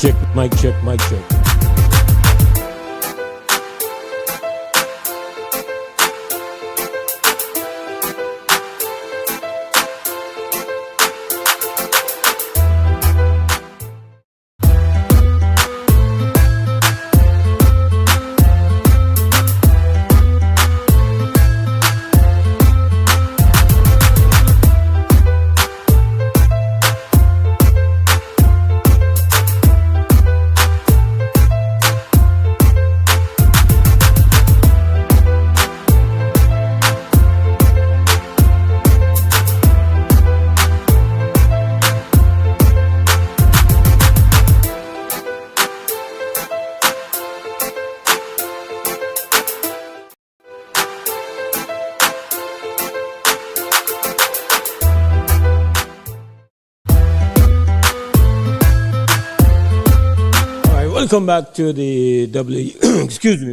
check, mic check, mic check. Welcome back to the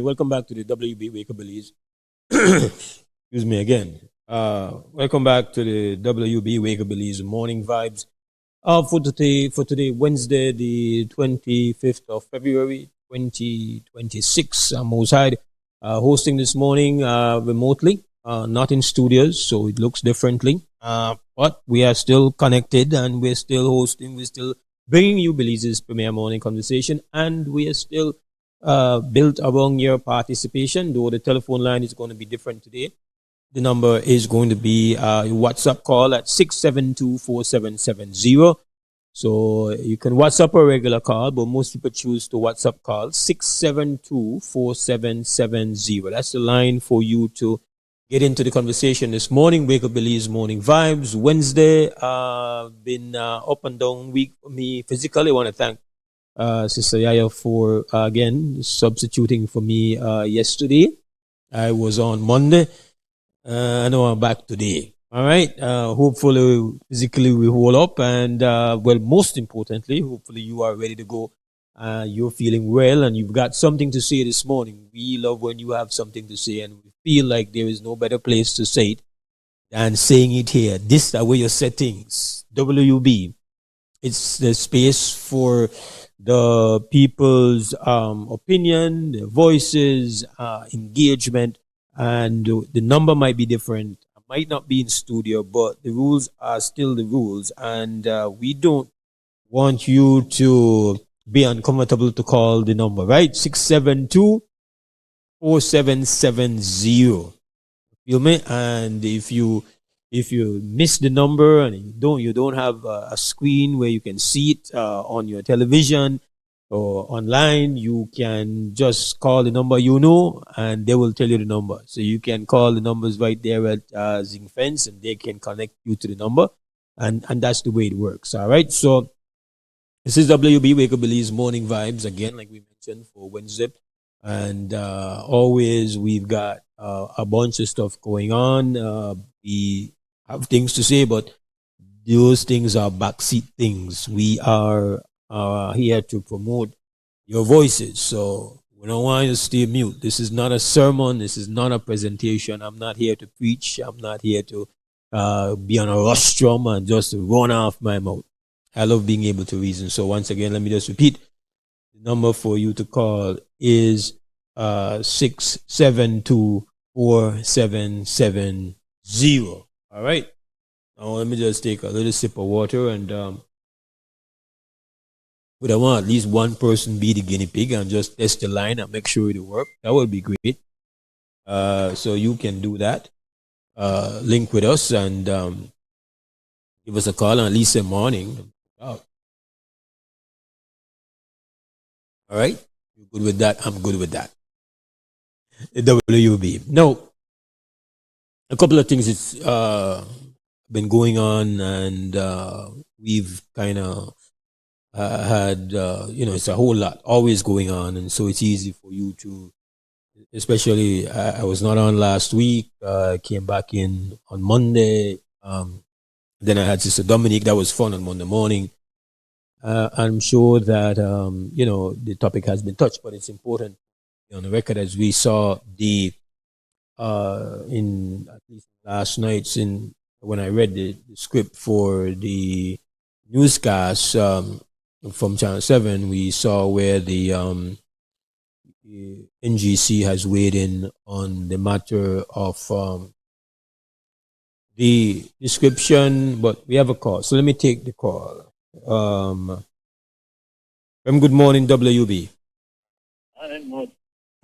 welcome back to the WB Wake Up Belize. Excuse me again. Welcome back to the WB Wake Up Belize morning vibes. For today, Wednesday, the 25th of February, 2026. I'm Mose Hyde, hosting this morning remotely, not in studios, so it looks differently. But we are still connected and we're still hosting. We're still bringing you Belize's premier morning conversation, and we are still built around your participation, though the telephone line is going to be different today. The number is going to be a WhatsApp call at 672-4770. So you can WhatsApp a regular call, but most people choose to WhatsApp call 672-4770. That's the line for you to get into the conversation this morning. Wake Up Belize morning vibes. Wednesday, been up and down week for me physically. I want to thank Sister Yaya for again substituting for me yesterday. I was on Monday. I know I'm back today. All right. Hopefully, physically we hold up, and well, most importantly, hopefully you are ready to go. You're feeling well, and you've got something to say this morning. We love when you have something to say, and we feel like there is no better place to say it than saying it here. This is where your settings. WB. It's the space for the people's opinion, their voices, engagement, and the number might be different. I might not be in studio, but the rules are still the rules, and we don't want you to be uncomfortable to call the number, right? 672-4770. Feel me? And if you miss the number and you don't have a screen where you can see it on your television or online, you can just call the number and they will tell you the number. So you can call the numbers right there at Zing Fence, and they can connect you to the number, and that's the way it works. All right. So this is WB Wake Up Belize morning vibes again, like we mentioned, for Wednesday. And always we've got a bunch of stuff going on. We have things to say, but those things are backseat things. We are here to promote your voices. So we don't want you to stay mute. This is not a sermon. This is not a presentation. I'm not here to preach. I'm not here to be on a rostrum and just run off my mouth. I love being able to reason. So once again, let me just repeat. The number for you to call is 672-4770. All right. Now let me just take a little sip of water, and would I want at least one person be the guinea pig and just test the line and make sure it works? That would be great. So you can do that. Link with us and give us a call on at least a morning. All right. You're good with that? I'm good with that. The WUB. Now, a couple of things it's been going on, and we've kind of had, it's a whole lot always going on, and so it's easy for you to, especially, I was not on last week. I came back in on Monday. Then I had Sister Dominique. That was fun on Monday morning. I'm sure that, the topic has been touched, but it's important on the record, as we saw in at least last night's when I read the script for the newscast, from Channel 7, we saw where the NGC has weighed in on the matter of the description, but we have a call. So let me take the call. Good morning, WB.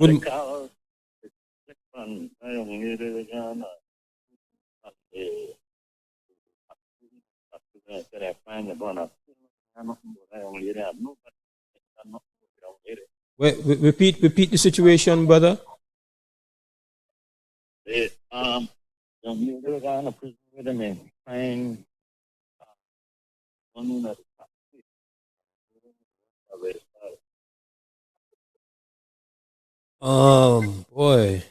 Good. Wait, repeat the situation, brother. Boy.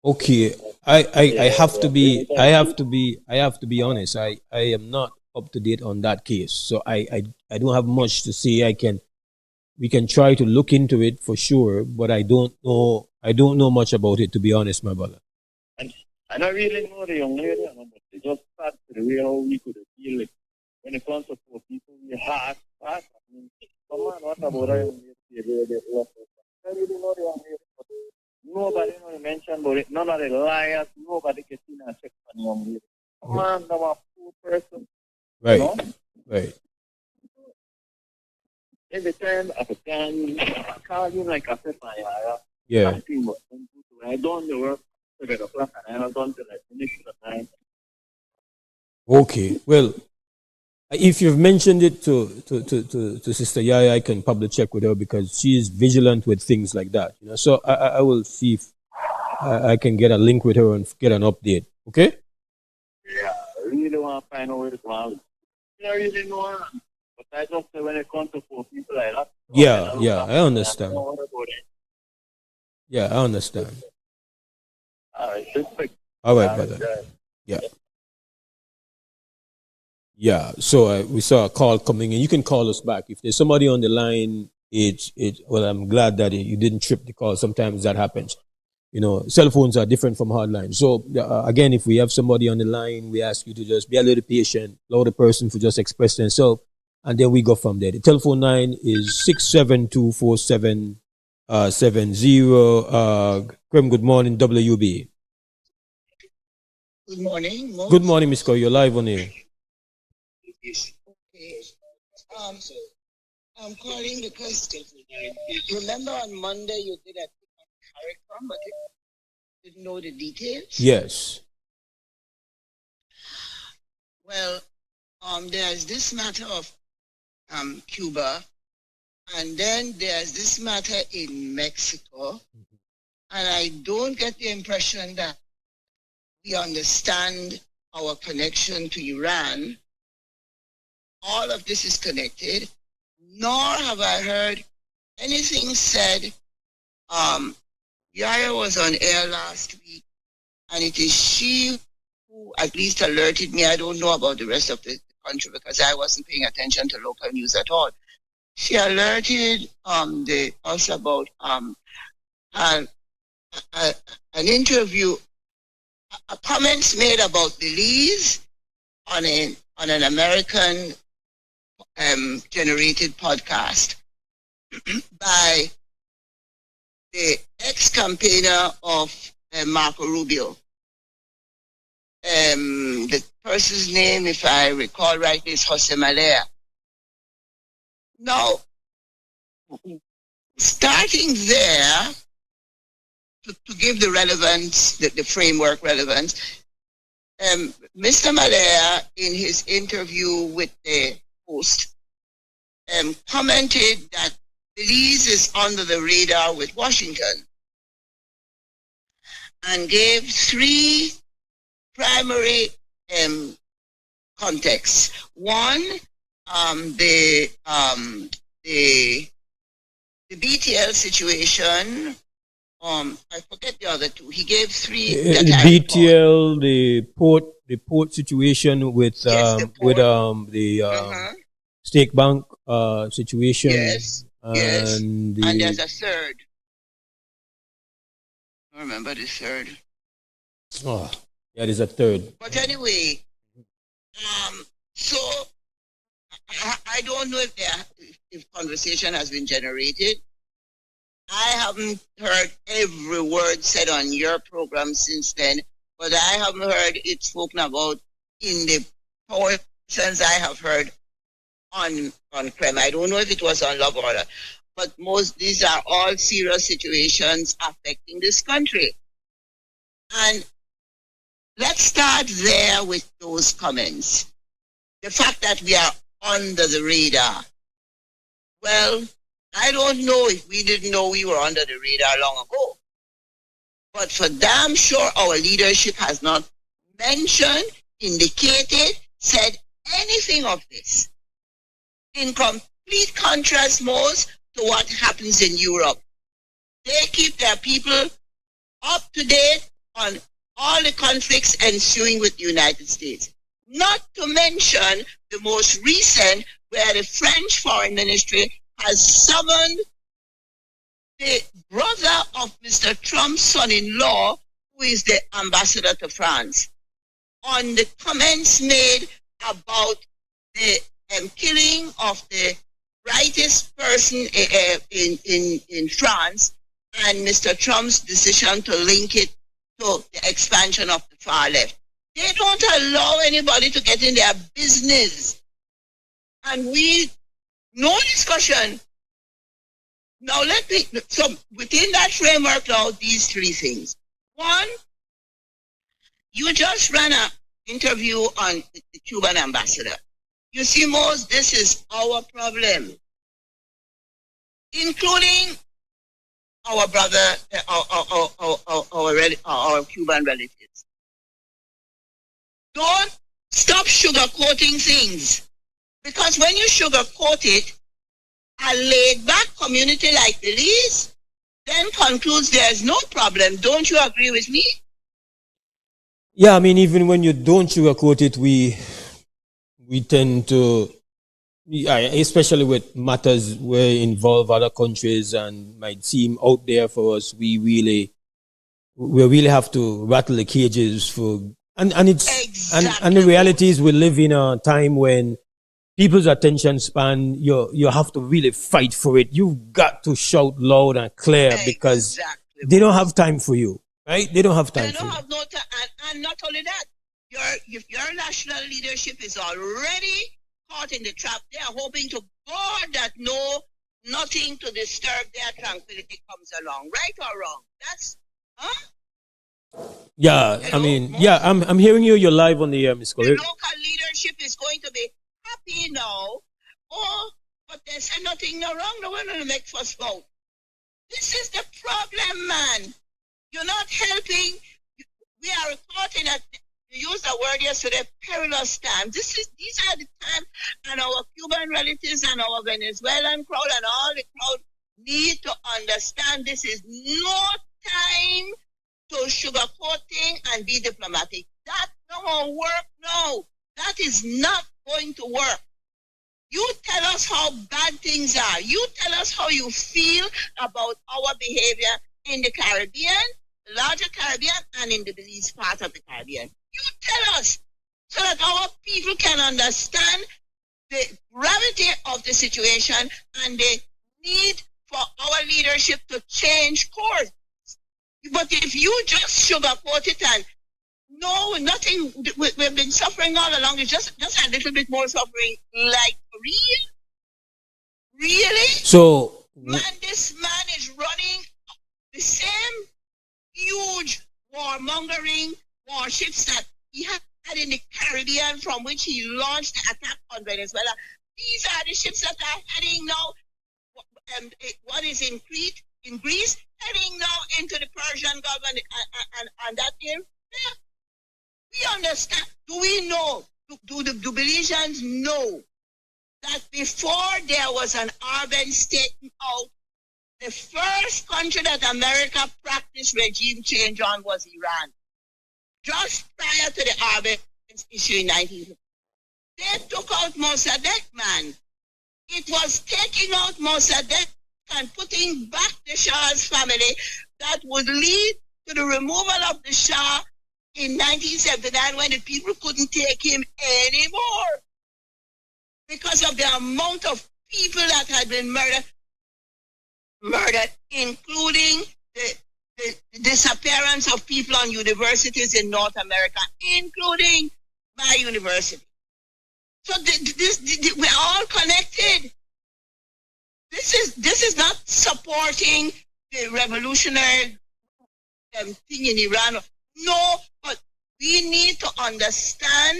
Okay, I have to be honest. I am not up to date on that case, so I don't have much to say. We can try to look into it for sure, but I don't know much about it, to be honest, my brother. I don't really know the young lady, but they just start to the way how we could feel it. When it comes to poor people, we hard. I mean, come on, what about a young lady? I really know the young lady, but nobody know to mention about it. None of the liars, nobody can see and check on the young lady. Come on, I'm a poor person. Right, you know? Right. Every time I call you like I said, yeah. I don't know work 7 o'clock and I don't finish the time. Okay, well, if you've mentioned it to Sister Yaya, I can probably check with her because she is vigilant with things like that. You know, so I will see if I can get a link with her and get an update. Okay? Yeah, I really want to find out where it's going. I really know, but I just say when it comes to poor people like that. Yeah, I understand. Yeah, I understand. All right, brother. Yeah. Yeah, so we saw a call coming in. You can call us back. If there's somebody on the line, well, I'm glad that you didn't trip the call. Sometimes that happens. You know, cell phones are different from hard lines. So, again, if we have somebody on the line, we ask you to just be a little patient, allow the person to just express themselves, and then we go from there. The telephone line is 6724770. Good morning, WB. Good morning, Mose. Good morning, Miss Coy. You're live on air. Okay. I'm calling because you remember on Monday you did a CARICOM, but you didn't know the details? Yes. Well, there's this matter of Cuba, and then there's this matter in Mexico, and I don't get the impression that we understand our connection to Iran. All of this is connected, nor have I heard anything said. Yaya was on air last week, and it is she who at least alerted me. I don't know about the rest of the country because I wasn't paying attention to local news at all. She alerted us about an interview, comments made about Belize on an American generated podcast by the ex-campaigner of Marco Rubio. The person's name, if I recall rightly, is Jose Malea. Now, starting there, to give the relevance, the framework relevance, Mr. Malea, in his interview with the host, commented that Belize is under the radar with Washington and gave 3 primary contexts. One, the BTL situation. I forget the other 2. He gave 3. The BTL, the port port situation with the Stake Bank situation. Yes. And and there's a third. I remember the third. Oh, yeah, there's a third. But anyway, so I don't know if conversation has been generated. I haven't heard every word said on your program since then, but I haven't heard it spoken about in the portions I have heard on crime. I don't know if it was on Love Order, but these are all serious situations affecting this country. And let's start there with those comments. The fact that we are under the radar. Well, I don't know if we didn't know we were under the radar long ago. But for damn sure, our leadership has not mentioned, indicated, said anything of this. In complete contrast, Mose, to what happens in Europe. They keep their people up to date on all the conflicts ensuing with the United States. Not to mention the most recent, where the French Foreign Ministry has summoned the brother of Mr. Trump's son-in-law, who is the ambassador to France, on the comments made about the killing of the rightest person in France, and Mr. Trump's decision to link it to the expansion of the far left. They don't allow anybody to get in their business. And no discussion. Now so within that framework now, these three things. One, you just ran an interview on the Cuban ambassador. You see, Mose, this is our problem, including our brother, our Cuban relatives. Don't stop sugarcoating things, because when you sugarcoat it, a laid-back community like Belize then concludes there's no problem. Don't you agree with me? Yeah, I mean, even when you don't sugarcoat it, we tend to, especially with matters where involve other countries and might seem out there for us, we really have to rattle the cages for, and it's exactly. and the reality is we live in a time when people's attention span, you have to really fight for it. You've got to shout loud and clear, because they don't have time for you, right? They don't have time for you. They don't have no time, and not only that, your national leadership is already caught in the trap. They are hoping to God that nothing to disturb their tranquility comes along, right or wrong? That's, Yeah, hello? I mean, yeah, I'm hearing you. You're live on the air, Ms. The local leadership is going to be happy now. Oh, but they say nothing no wrong. No one will make fuss about. This is the problem, man. You're not helping. We are caught in you used the word yesterday, perilous times. These are the times, and our Cuban relatives and our Venezuelan crowd and all the crowd need to understand this is no time to sugarcoating and be diplomatic. That won't work. No, that is not going to work. You tell us how bad things are. You tell us how you feel about our behavior in the Caribbean, the larger Caribbean, and in the Belize part of the Caribbean. You tell us, so that our people can understand the gravity of the situation and the need for our leadership to change course. But if you just sugarcoat it and no, nothing, we've been suffering all along, it's just a little bit more suffering, like really? So, man, this man is running the same huge warmongering warships that he had in the Caribbean, from which he launched the attack on Venezuela. These are the ships that are heading now. One is in Crete, in Greece, heading now into the Persian Gulf and that area. Yeah. We understand. Do we know? Do the Belizeans know that before there was an urban state out, the first country that America practiced regime change on was Iran? Just prior to the urban issue in 1950. They took out Mossadegh, man. It was taking out Mossadegh and putting back the Shah's family that would lead to the removal of the Shah in 1979 when the people couldn't take him anymore because of the amount of people that had been murdered, including the disappearance of people on universities in North America, including my university. So we're all connected. This is not supporting the revolutionary thing in Iran. No, but we need to understand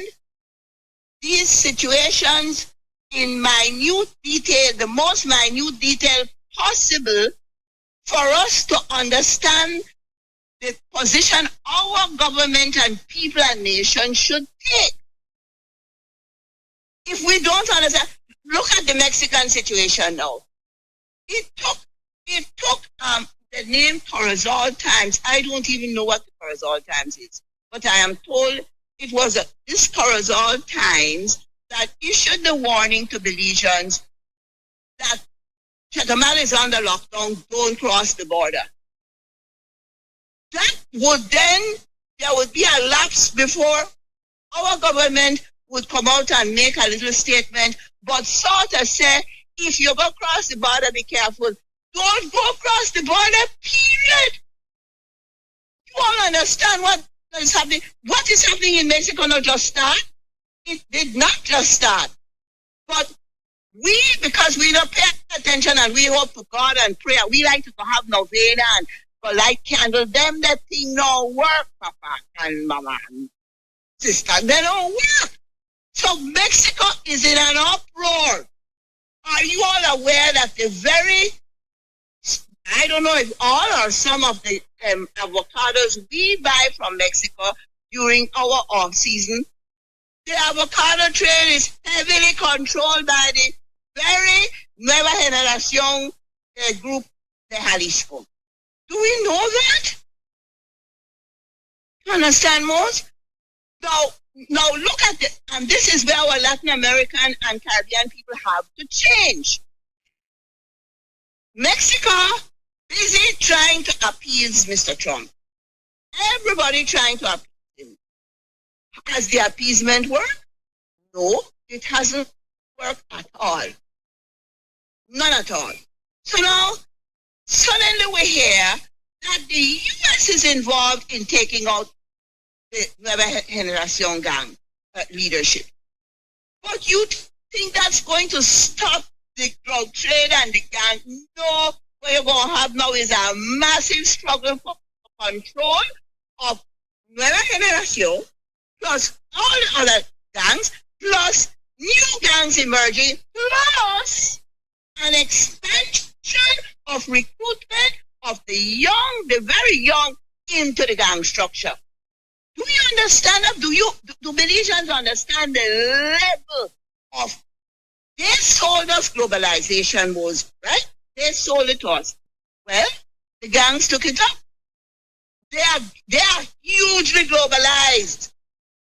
these situations in minute detail, the most minute detail possible, for us to understand the position our government and people and nation should take. If we don't understand, look at the Mexican situation now. It took the name Corozal Times. I don't even know what the Corozal Times is, but I am told it was this Corozal Times that issued the warning to Belizeans that Guatemala is under lockdown, don't cross the border. That would then, there would be a lapse before our government would come out and make a little statement, but sort of say, if you go across the border, be careful. Don't go across the border, period. You all understand what is happening? What is happening in Mexico not just start? It did not just start. But we, because we don't pay attention and we hope to God and prayer, we like to have novena and go light candle. Them that thing don't work, Papa and Mama and Sister. They don't work. So Mexico is in an uproar. Are you all aware that the very, I don't know if all or some of the avocados we buy from Mexico during our off season, the avocado trade is heavily controlled by the very Nueva Generación group, the Jalisco. Do we know that? You understand, Mose? Now look at it, and this is where our Latin American and Caribbean people have to change. Mexico busy trying to appease Mr. Trump. Everybody trying to appease him. Has the appeasement worked? No, it hasn't worked at all. None at all. So now, suddenly we hear that the U.S. is involved in taking out the Nueva Generación gang leadership. But you think that's going to stop the drug trade and the gang? No, what you're going to have now is a massive struggle for control of Nueva Generación, plus all the other gangs, plus new gangs emerging, plus an expansion of recruitment of the young, the very young, into the gang structure. Do you understand that? Do Belizeans understand the level of, they sold us globalization, was right? They sold it to us. Well, the gangs took it up. They are hugely globalized.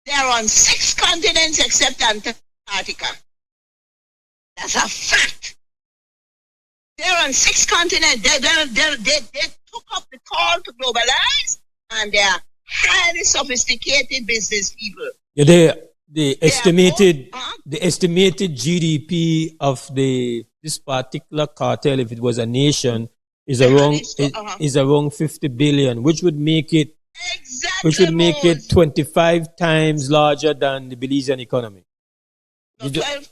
They are on 6 continents except Antarctica. That's a fact. They're on 6 continents. They took up the call to globalize, and they are highly sophisticated business people. Yeah, the estimated GDP of this particular cartel, if it was a nation, is around 50 billion, which would make it 25 times larger than the Belizean economy. No, 12,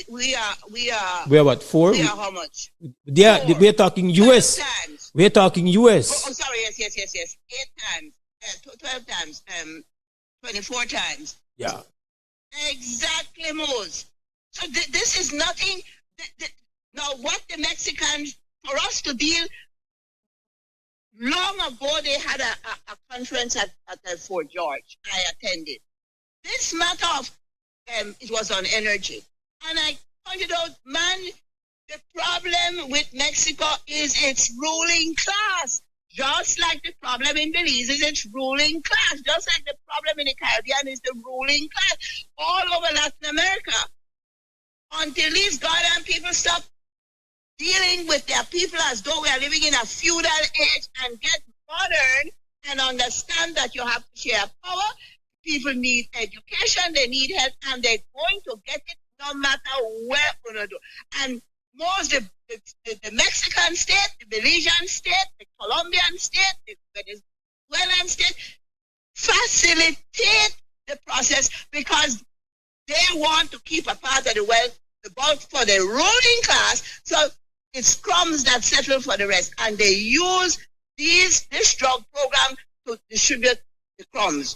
we are what, 4? We are how much? We're talking US. We're talking US. Oh, sorry, yes. 8 times. 12 times, 24 times. Yeah. Exactly, Mose. So this is nothing. Now, what the Mexicans, for us to deal, long ago they had a conference at Fort George. I attended. This matter of, it was on energy. And I pointed out, man, the problem with Mexico is its ruling class. Just like the problem in Belize is its ruling class, just like the problem in the Caribbean is the ruling class all over Latin America. Until these goddamn people stop dealing with their people as though we are living in a feudal age and get modern and understand that you have to share power. People need education, they need help, and they're going to get it no matter where we're going to do. And most the Mexican state, the Belizean state, the Colombian state, the Venezuelan state facilitate the process because they want to keep a part of the wealth, the bulk for the ruling class. So it's crumbs that settle for the rest, and they use this drug program to distribute the crumbs.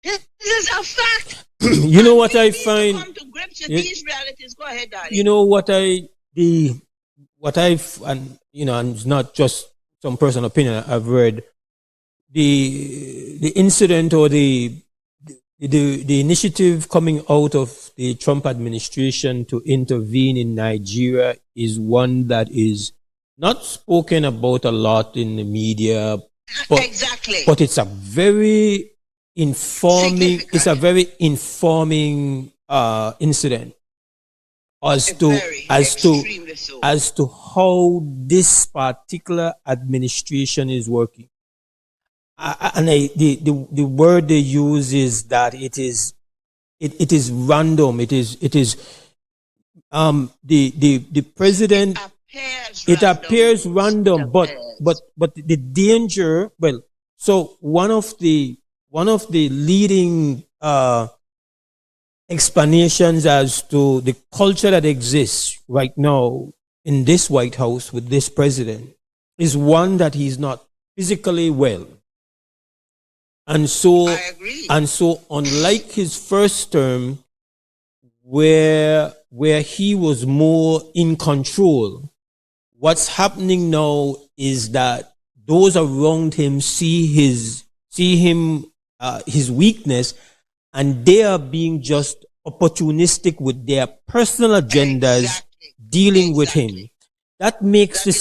This is a fact. You know what I find? To come to grips with these realities. Go ahead, darling. You know what and it's not just some personal opinion. I've read the incident or the initiative coming out of the Trump administration to intervene in Nigeria is one that is not spoken about a lot in the media. But, exactly. But it's a very informing incident as to how this particular administration is working. The word they use is that it is random. The president. It appears random, but the danger. Well, so one of the leading explanations as to the culture that exists right now in this White House with this president is one that he's not physically well. And so, unlike his first term, where he was more in control, what's happening now is that those around him see his weakness, and they are being just opportunistic with their personal agendas, dealing with him. That makes the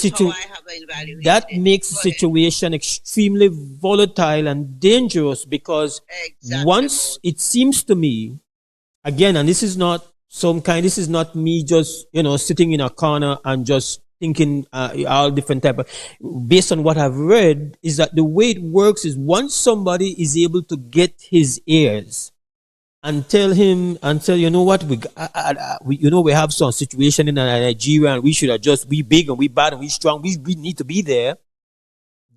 situation extremely volatile and dangerous because once it seems to me, again, and this is not me just, sitting in a corner and just thinking all different type of, based on what I've read, is that the way it works is once somebody is able to get his ears and tell you know what, we have some situation in Nigeria and we should adjust, we big and we bad and we strong, we need to be there,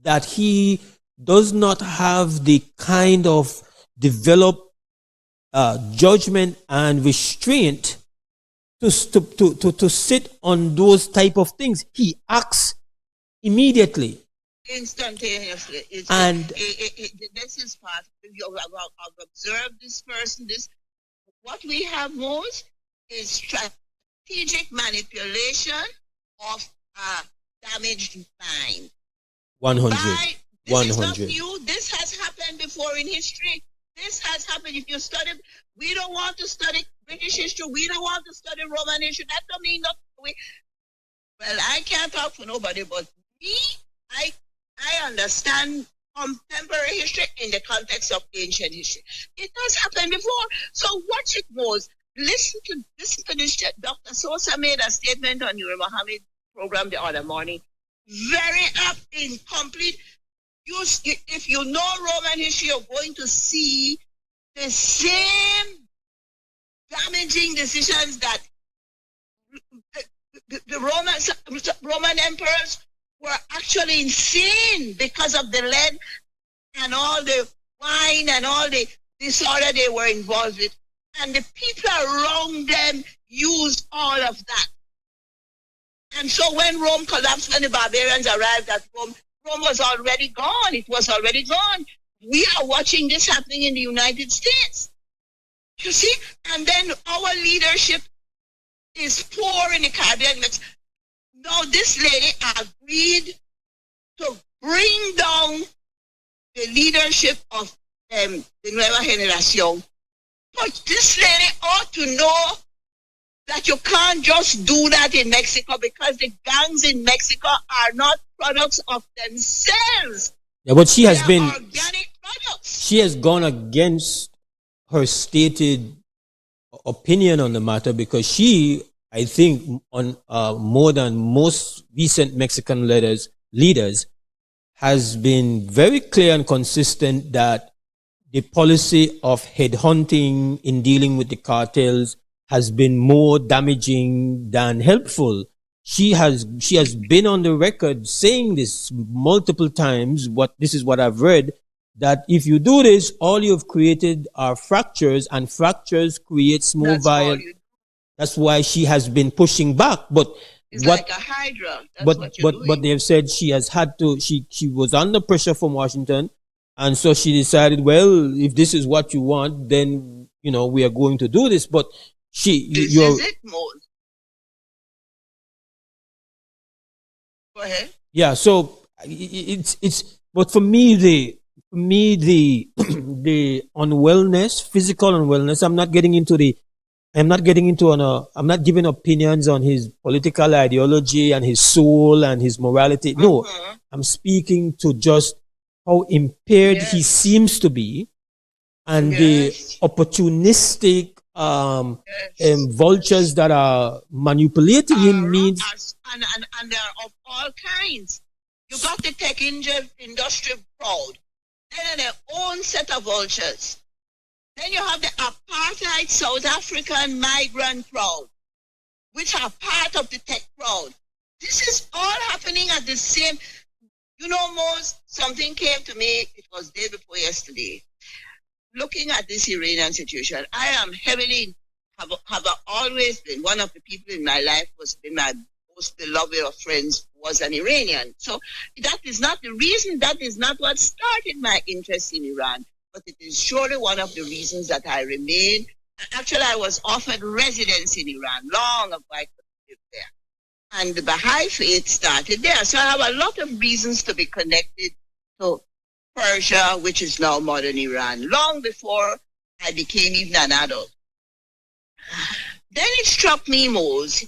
that he does not have the kind of developed judgment and restraint to sit on those type of things. He acts immediately. Instantaneously. This is part. I've observed this person. What we have most is strategic manipulation of a damaged mind. 100. This is not new. This has happened before in history. This has happened. If you study, we don't want to study British history. We don't want to study Roman history. That don't mean nothing. Well, I can't talk for nobody, but me, I understand contemporary history in the context of ancient history. It has happened before. So watch it, Mose. Listen to this. Dr. Sosa made a statement on your Muhammad program the other morning. Very apt, incomplete. If you know Roman history, you're going to see the same damaging decisions that the Roman emperors were actually insane because of the lead and all the wine and all the disorder they were involved with. And the people around them used all of that. And so when Rome collapsed, when the barbarians arrived at Rome was already gone. It was already gone. We are watching this happening in the United States. You see? And then our leadership is poor in the Caribbean. Now, this lady agreed to bring down the leadership of the Nueva Generación. But this lady ought to know that you can't just do that in Mexico because the gangs in Mexico are not products of themselves. Yeah, but she They has are been, organic products. she has gone against her stated opinion on the matter because she, I think, on more than most recent Mexican leaders, has been very clear and consistent that the policy of headhunting in dealing with the cartels has been more damaging than helpful. She has been on the record saying this multiple times. This is what I've read, that if you do this, all you've created are fractures, and fractures creates more That's all violence. you do. That's why she has been pushing back. But It's what like a hydra. That's but what you're but doing. they have said she has had to. She was under pressure from Washington, and so she decided, well, if this is what you want, then we are going to do this. But This is it, Mose. Go ahead. yeah. So it's. But for me, the the unwellness, physical unwellness. I'm not getting into I'm not giving opinions on his political ideology and his soul and his morality. No, I'm speaking to just how impaired he Yes. seems to be, and the Yes. opportunistic Yes. vultures that are manipulating him means. And they're of all kinds. You got the tech industry proud. Then their own set of vultures. Then you have the apartheid South African migrant crowd, which are part of the tech crowd. This is all happening at the same. Mose, something came to me. It was day before yesterday. Looking at this Iranian situation, I am heavily have always been one of the people in my life was been my most beloved of friends was an Iranian. So that is not the reason. That is not what started my interest in Iran. But it is surely one of the reasons that I remain. Actually, I was offered residence in Iran long ago. I could live there. And the Baha'i faith started there. So I have a lot of reasons to be connected to Persia, which is now modern Iran, long before I became even an adult. Then it struck me, Mose,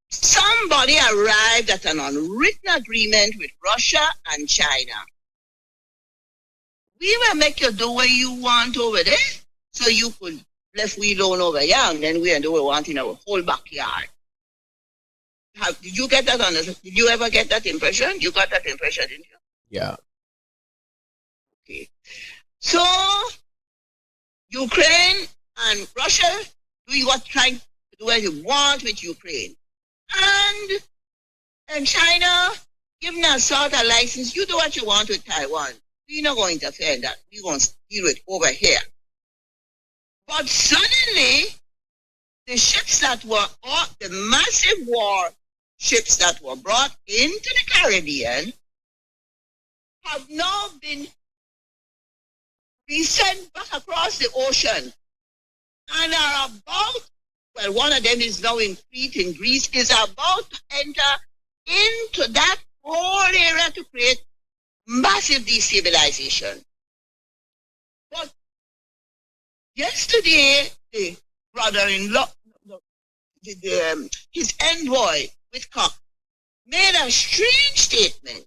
somebody arrived at an unwritten agreement with Russia and China. We will make you do what you want over there, so you could left we alone over here, and then we do what we want in our whole backyard. Did you get that Did you ever get that impression? You got that impression, didn't you? Yeah. Okay. So Ukraine and Russia doing trying to do what you want with Ukraine, and China giving us sort of license. You do what you want with Taiwan. We're not going to interfere in that. We're going to deal with it over here. But suddenly, the ships that were, the massive war ships that were brought into the Caribbean have now been sent back across the ocean and are about, well, one of them is now in Crete in Greece, is about to enter into that whole area to create massive destabilization. But yesterday, the brother-in-law, his envoy, Whitcock, made a strange statement.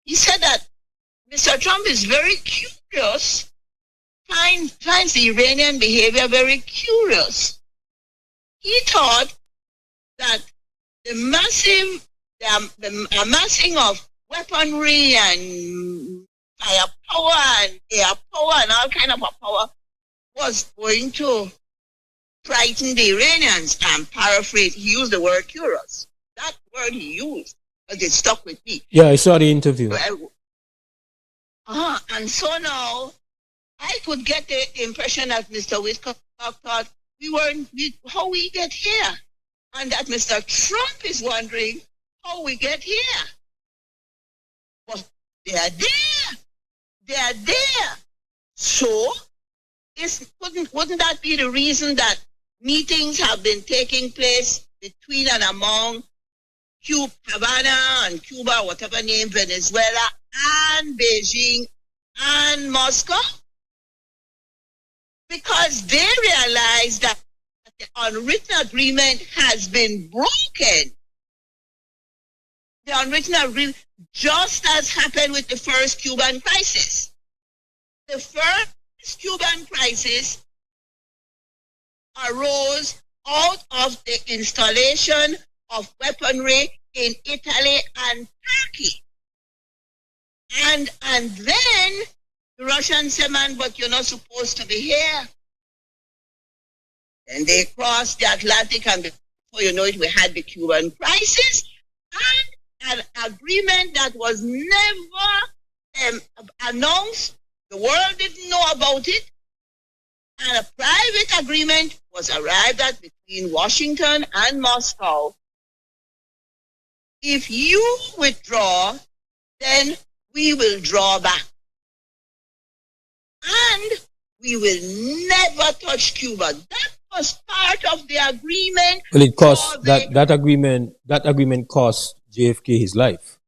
He said that Mr. Trump is very curious, finds the Iranian behavior very curious. He thought that the amassing of weaponry and firepower and air power and all kind of power was going to frighten the Iranians. And paraphrase, he used the word curious. That word he used, but it stuck with me. Yeah, I saw the interview. And so now I could get the impression that Mr. Whitcock thought how we get here, and that Mr. Trump is wondering how we get here. But they are there. They are there. So wouldn't that be the reason that meetings have been taking place between and among Havana and Cuba, whatever name, Venezuela, and Beijing and Moscow? Because they realize that the unwritten agreement has been broken. The unwritten agreement, just as happened with the first Cuban crisis. The first Cuban crisis arose out of the installation of weaponry in Italy and Turkey. And then the Russians said, man, but you're not supposed to be here. And they crossed the Atlantic, and before you know it, we had the Cuban crisis and an agreement that was never announced. The world didn't know about it. And a private agreement was arrived at between Washington and Moscow. If you withdraw, then we will draw back. And we will never touch Cuba. That was part of the agreement. Well, it cost that agreement cost JFK his life.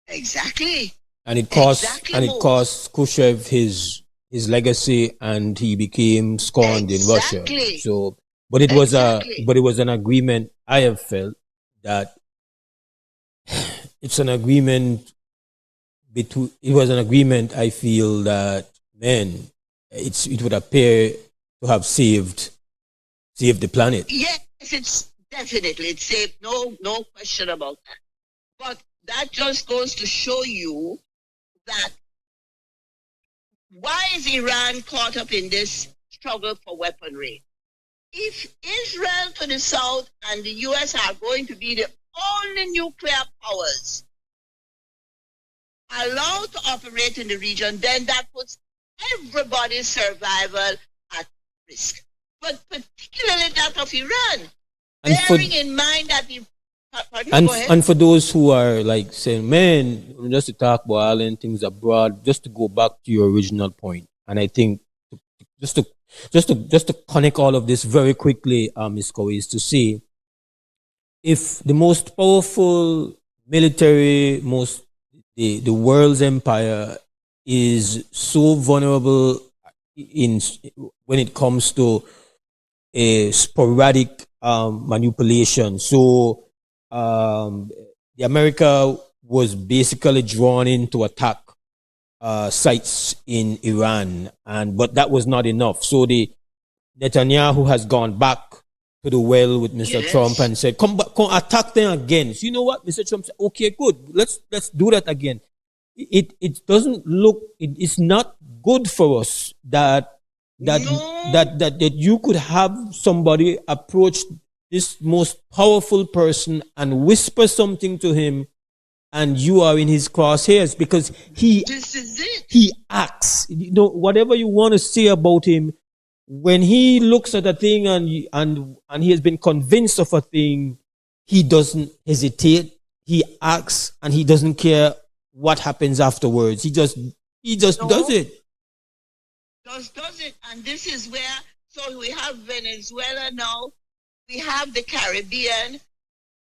Exactly. And it cost Khrushchev his legacy, and he became scorned in Russia. So, but it was an agreement. I have felt that it's an agreement between. It was an agreement. I feel that, man, it would appear to have saved the planet. Yes, it's saved. No question about that. But that just goes to show you that why is Iran caught up in this struggle for weaponry? If Israel to the south and the US are going to be the only nuclear powers allowed to operate in the region, then that puts everybody's survival at risk. But particularly that of Iran. And bearing in mind that and for those who are like saying, man, just to talk about island things abroad, just to go back to your original point, and I think just to connect all of this very quickly, Ms. Coe, is to say, if the most powerful military, the world's empire is so vulnerable when it comes to a sporadic manipulation. So the America was basically drawn in to attack sites in Iran, but that was not enough. So the Netanyahu has gone back to the well with Mr. Trump and said, come attack them again. So you know what? Mr. Trump said, okay, good. Let's do that again. It doesn't look, it's not good for us that you could have somebody approach this most powerful person and whisper something to him, and you are in his crosshairs, because he acts. You know, whatever you want to say about him, when he looks at a thing and he has been convinced of a thing, he doesn't hesitate. He acts, and he doesn't care what happens afterwards. He just does it. Just does it. And this is where, so we have Venezuela now. We have the Caribbean.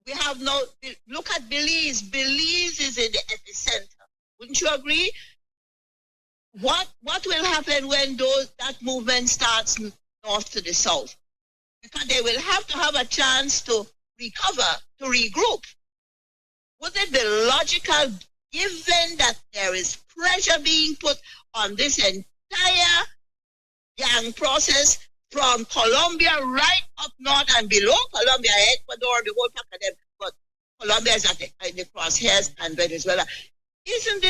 We have look at Belize. Belize is in the epicenter. Wouldn't you agree? What will happen when that movement starts north to the south? Because they will have to have a chance to recover, to regroup. Would it be logical, given that there is pressure being put on this entire gang process, from Colombia right up north and below Colombia, Ecuador, the whole pack of them, but Colombia is in the crosshairs, and Venezuela. Isn't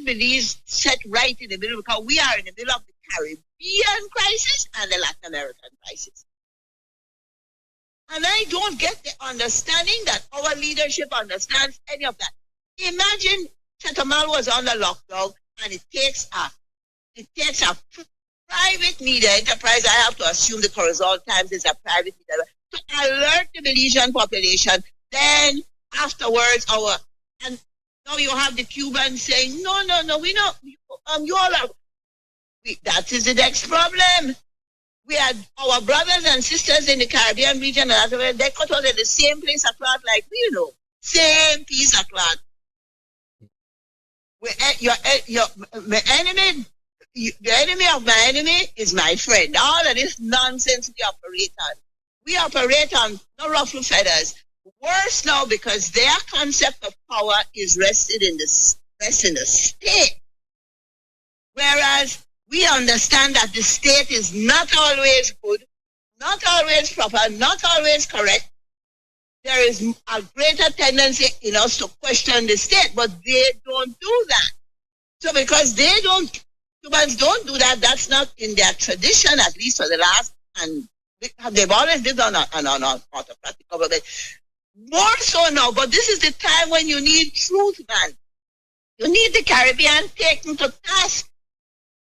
Belize set right in the middle? Because we are in the middle of the Caribbean crisis and the Latin American crisis. And I don't get the understanding that our leadership understands any of that. Imagine Chatamal was under lockdown, and it takes a private media enterprise, I have to assume the Corazon Times is a private media, to alert the Belizean population. Then afterwards, and now you have the Cubans saying, no, we know, you all are. That is the next problem. We had our brothers and sisters in the Caribbean region, and they cut out in the same place of cloth like we know, same piece of cloth. My enemy the enemy of my enemy is my friend. All of this nonsense we operate on. We operate on no ruffle feathers. Worse now because their concept of power is rested in the state. Whereas we understand that the state is not always good, not always proper, not always correct. There is a greater tendency in us to question the state, but they don't do that. So because Cubans don't do that, that's not in their tradition, at least for the last, and they've always lived on an autocratic government. More so now, but this is the time when you need truth, man. You need the Caribbean taken to task.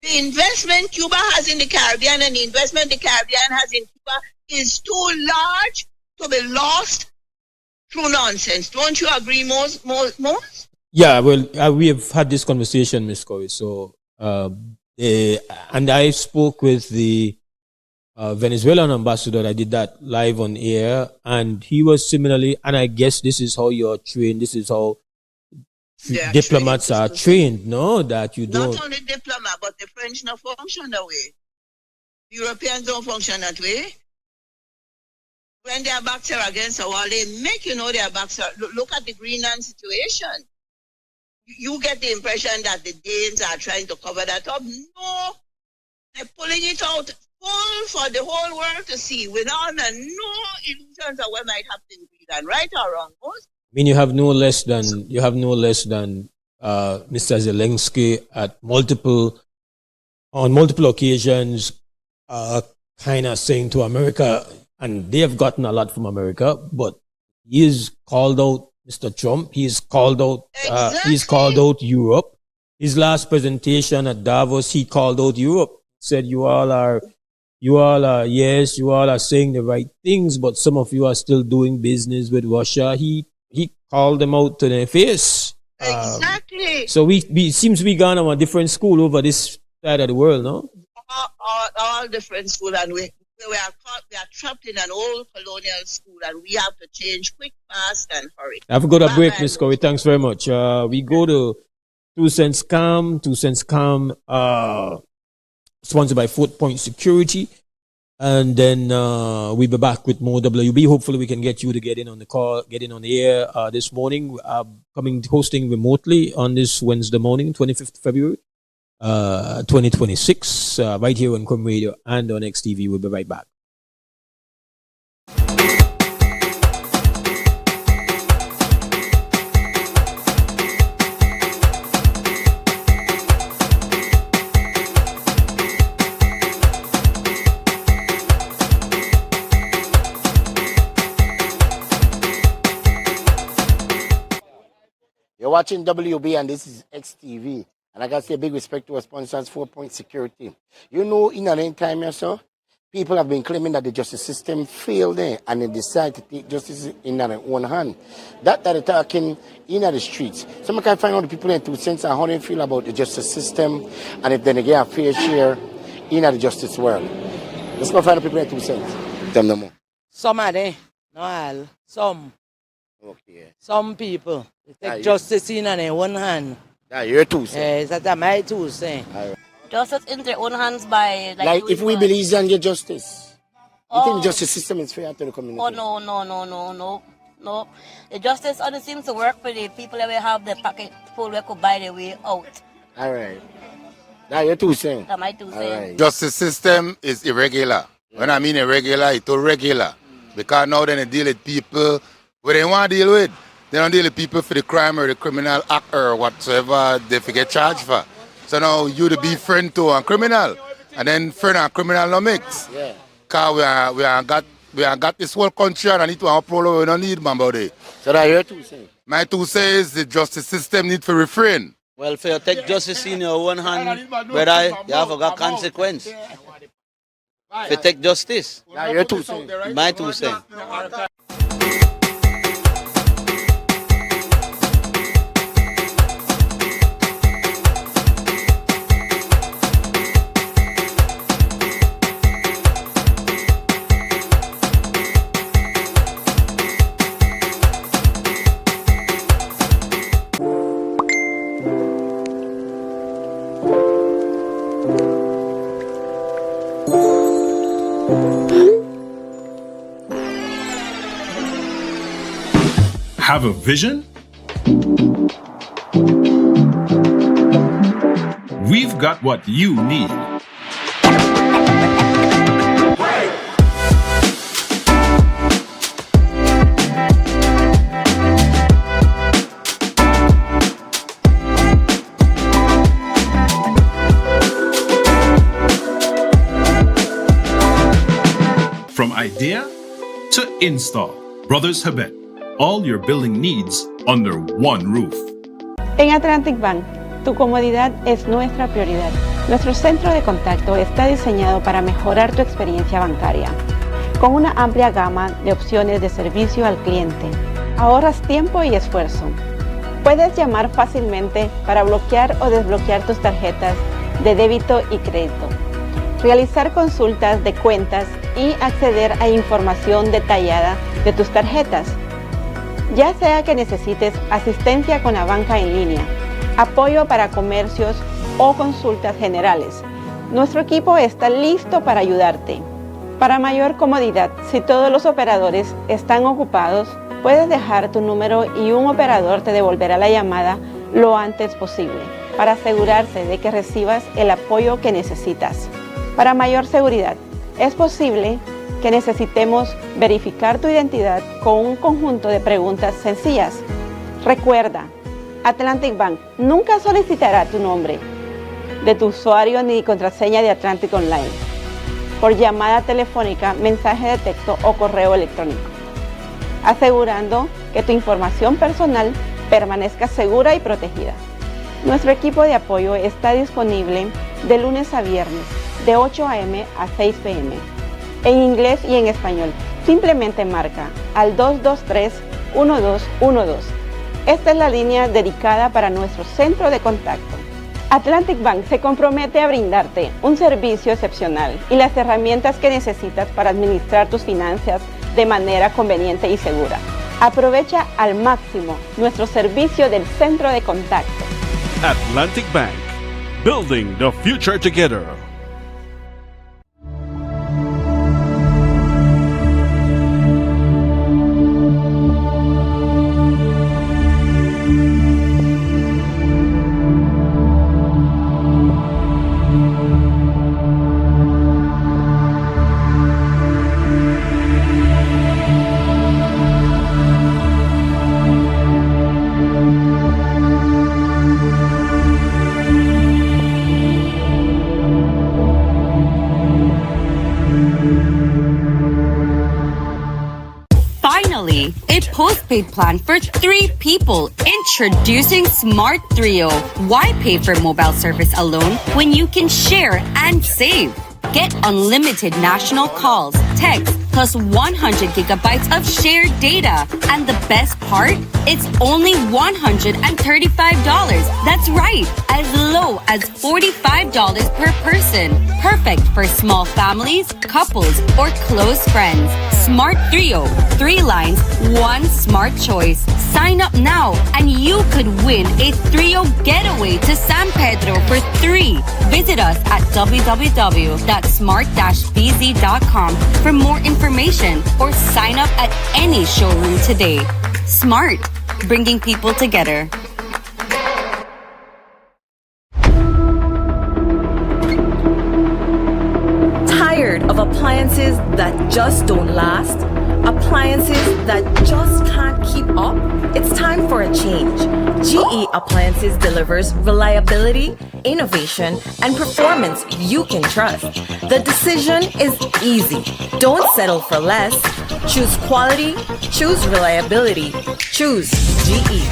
The investment Cuba has in the Caribbean and the investment the Caribbean has in Cuba is too large to be lost through nonsense. Don't you agree, Mose? Yeah, well, we have had this conversation, Ms. Corey. So, and I spoke with the Venezuelan ambassador. I did that live on air, and he was similarly. And I guess this is how you're trained. This is how diplomats are trained. No, that you don't. Not only diplomat, but the French don't function that way. Europeans don't function that way. When their backs are against the wall, they make you know their backs are. Look at the Greenland situation. You get the impression that the Danes are trying to cover that up. No, they're pulling it out full for the whole world to see without no illusions of what might happen in Greenland, right or wrong, Mose? I mean, you have no less than Mr. Zelensky on multiple occasions, kind of saying to America, and they have gotten a lot from America, but he is called out Mr. Trump. He's called out. He's called out Europe. His last presentation at Davos, he called out Europe. Said, you all are saying the right things, but some of you are still doing business with Russia. He called them out to their face. Exactly. So we seems to be gone on a different school over this side of the world, no? All different school, and we are trapped in an old colonial school, and we have to change quick, fast, and hurry. Have a good break, Miss Corey. Thanks very much. We go to 2 Cents Calm. 2 Cents Calm, sponsored by 4 Point Security. And then we'll be back with more WB. Hopefully we can get you to get in on the call, get in on the air this morning. Hosting remotely on this Wednesday morning, 25th February, 2026, right here on Com Radio and on XTV. We'll be right back. You're watching WB and this is XTV. And I got to say big respect to our sponsors, 4 Point Security. You know, in an time or so, people have been claiming that the justice system failed there and they decide to take justice in their own hand. That they're talking in the streets. Someone can find out the people in 2 cents and how they feel about the justice system and if they get a fair share in the justice world. Let's go find the people in 2 cents. Tell them no more. Some are there, no all. Some. Okay. Some people take justice in their own hand. Yeah, your 2 cents. Yes, that's my 2 cents. Justice in their own hands by like if we believe and get justice. You think the justice system is fair to the community? Oh no. The justice only seems to work for the people that will have the pocket full where could buy their way out. All right. That's your 2 cents. That's my 2 cents. Right. Justice system is irregular. Yeah. When I mean irregular, it's irregular. Because now they deal with people where they want to deal with. They don't deal with people for the crime or the criminal act or whatsoever they get charged for. So now you to be friend to a criminal, and then friend and criminal no mix. Yeah. Cause we are got this whole country and I need to have a problem we don't need, man, buddy. So that's your 2 cents. My 2 cents is the justice system need to refrain. Well, for you take justice in your own hand, brother, you have got consequence. If you take justice, that's your 2 cents. my 2 cents. Have a vision? We've got what you need. From idea to install, Brothers Habet, all your building needs under one roof. En Atlantic Bank, tu comodidad es nuestra prioridad. Nuestro centro de contacto está diseñado para mejorar tu experiencia bancaria. Con una amplia gama de opciones de servicio al cliente, ahorras tiempo y esfuerzo. Puedes llamar fácilmente para bloquear o desbloquear tus tarjetas de débito y crédito, realizar consultas de cuentas y acceder a información detallada de tus tarjetas. Ya sea que necesites asistencia con la banca en línea, apoyo para comercios o consultas generales, nuestro equipo está listo para ayudarte. Para mayor comodidad, si todos los operadores están ocupados, puedes dejar tu número y un operador te devolverá la llamada lo antes posible para asegurarse de que recibas el apoyo que necesitas. Para mayor seguridad, es posible que necesitemos verificar tu identidad con un conjunto de preguntas sencillas. Recuerda, Atlantic Bank nunca solicitará tu nombre de tu usuario ni contraseña de Atlantic Online por llamada telefónica, mensaje de texto o correo electrónico, asegurando que tu información personal permanezca segura y protegida. Nuestro equipo de apoyo está disponible de lunes a viernes, de 8 a.m. a 6 p.m. en inglés y en español. Simplemente marca al 223-1212. Esta es la línea dedicada para nuestro centro de contacto. Atlantic Bank se compromete a brindarte un servicio excepcional y las herramientas que necesitas para administrar tus finanzas de manera conveniente y segura. Aprovecha al máximo nuestro servicio del centro de contacto. Atlantic Bank, building the future together. Finally, a postpaid plan for 3 people. Introducing Smart Trio. Why pay for mobile service alone when you can share and save? Get unlimited national calls, texts, plus 100 gigabytes of shared data. And the best part? It's only $135. That's right, as low as $45 per person. Perfect for small families, couples, or close friends. Smart Trio, 3 lines, 1 smart choice. Sign up now and you could win a Trio getaway to San Pedro for 3. Visit us at www.smart-bz.com for more information or sign up at any showroom today. Smart, bringing people together. Tired of appliances that just don't last? Appliances that just can't keep up? It's time for a change. GE Appliances delivers reliability, innovation, and performance you can trust. The decision is easy. Don't settle for less. Choose quality, choose reliability, choose GE.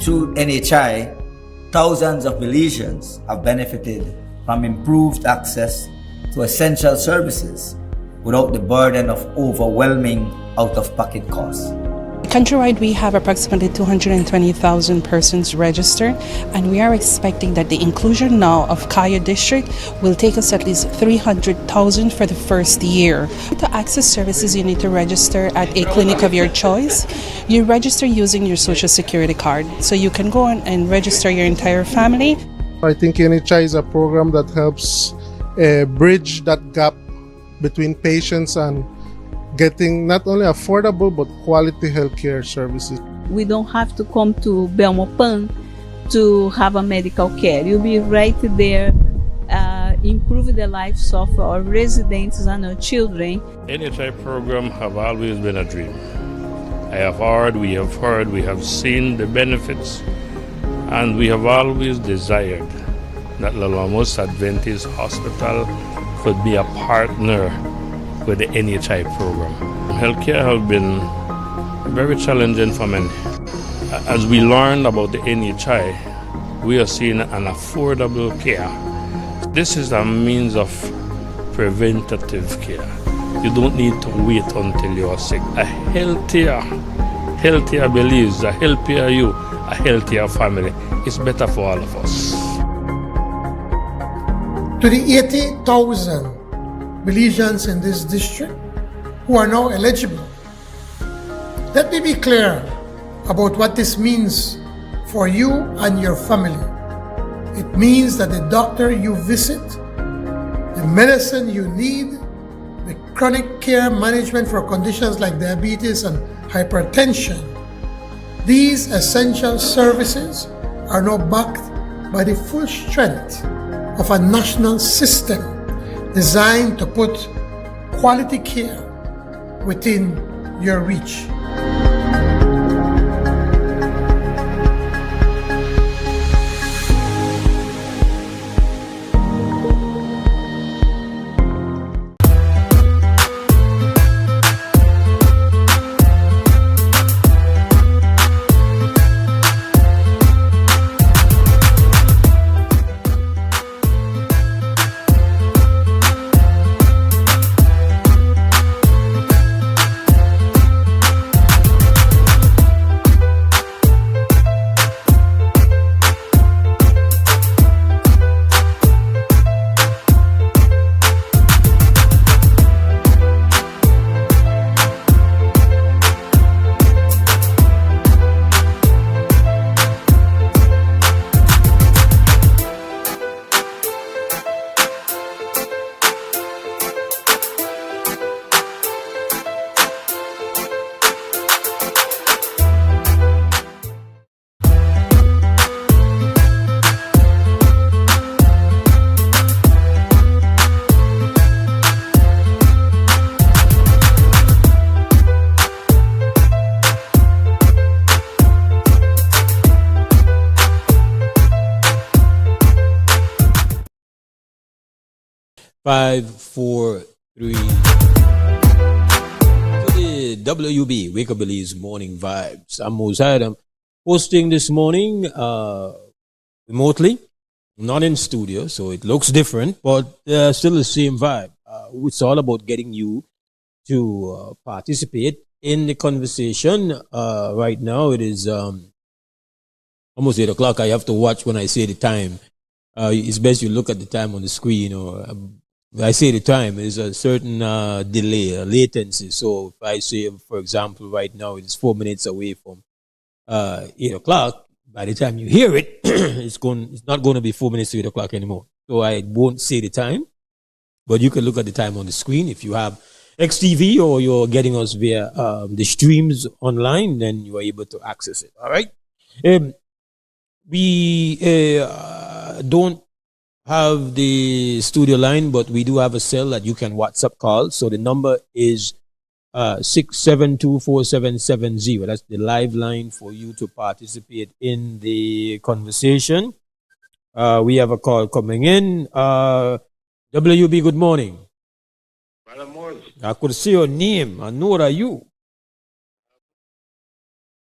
Through NHI, thousands of Belizeans have benefited from improved access to essential services without the burden of overwhelming out-of-pocket costs. Countrywide, we have approximately 220,000 persons registered, and we are expecting that the inclusion now of Kaya District will take us at least 300,000 for the first year. To access services, you need to register at a clinic of your choice. You register using your social security card, so you can go on and register your entire family. I think NHI is a program that helps bridge that gap between patients and getting not only affordable but quality healthcare services. We don't have to come to Belmopan to have a medical care. You'll be right there, improve the lives of our residents and our children. NHI program have always been a dream. I have heard, we have seen the benefits, and we have always desired that Mose Adventist Hospital could be a partner with the NHI program. Healthcare has been very challenging for many. As we learned about the NHI, we are seeing an affordable care. This is a means of preventative care. You don't need to wait until you are sick. A healthier beliefs, a healthier you, a healthier family is better for all of us. To the 80,000 Belizeans in this district who are now eligible, let me be clear about what this means for you and your family. It means that the doctor you visit, the medicine you need, the chronic care management for conditions like diabetes and hypertension, these essential services are now backed by the full strength of a national system designed to put quality care within your reach. Five, four, three. To the WUB, Wake Up Belize Morning Vibes. I'm Mose. I'm hosting this morning remotely, not in studio, so it looks different, but still the same vibe. It's all about getting you to participate in the conversation. Right now, it is almost 8 o'clock. I have to watch when I say the time. It's best you look at the time on the screen, or I say the time, there's a certain delay, latency. So if I say, for example, right now it's 4 minutes away from 8 o'clock, by the time you hear it, it's not going to be 4 minutes to 8 o'clock anymore. So I won't say the time, but you can look at the time on the screen. If you have XTV or you're getting us via the streams online, then you are able to access it. All right. We don't have the studio line, but we do have a cell that you can WhatsApp call. So the number is 6724770. That's the live line for you to participate in the conversation. We have a call coming in. WB, good morning. I could see your name. And who are you?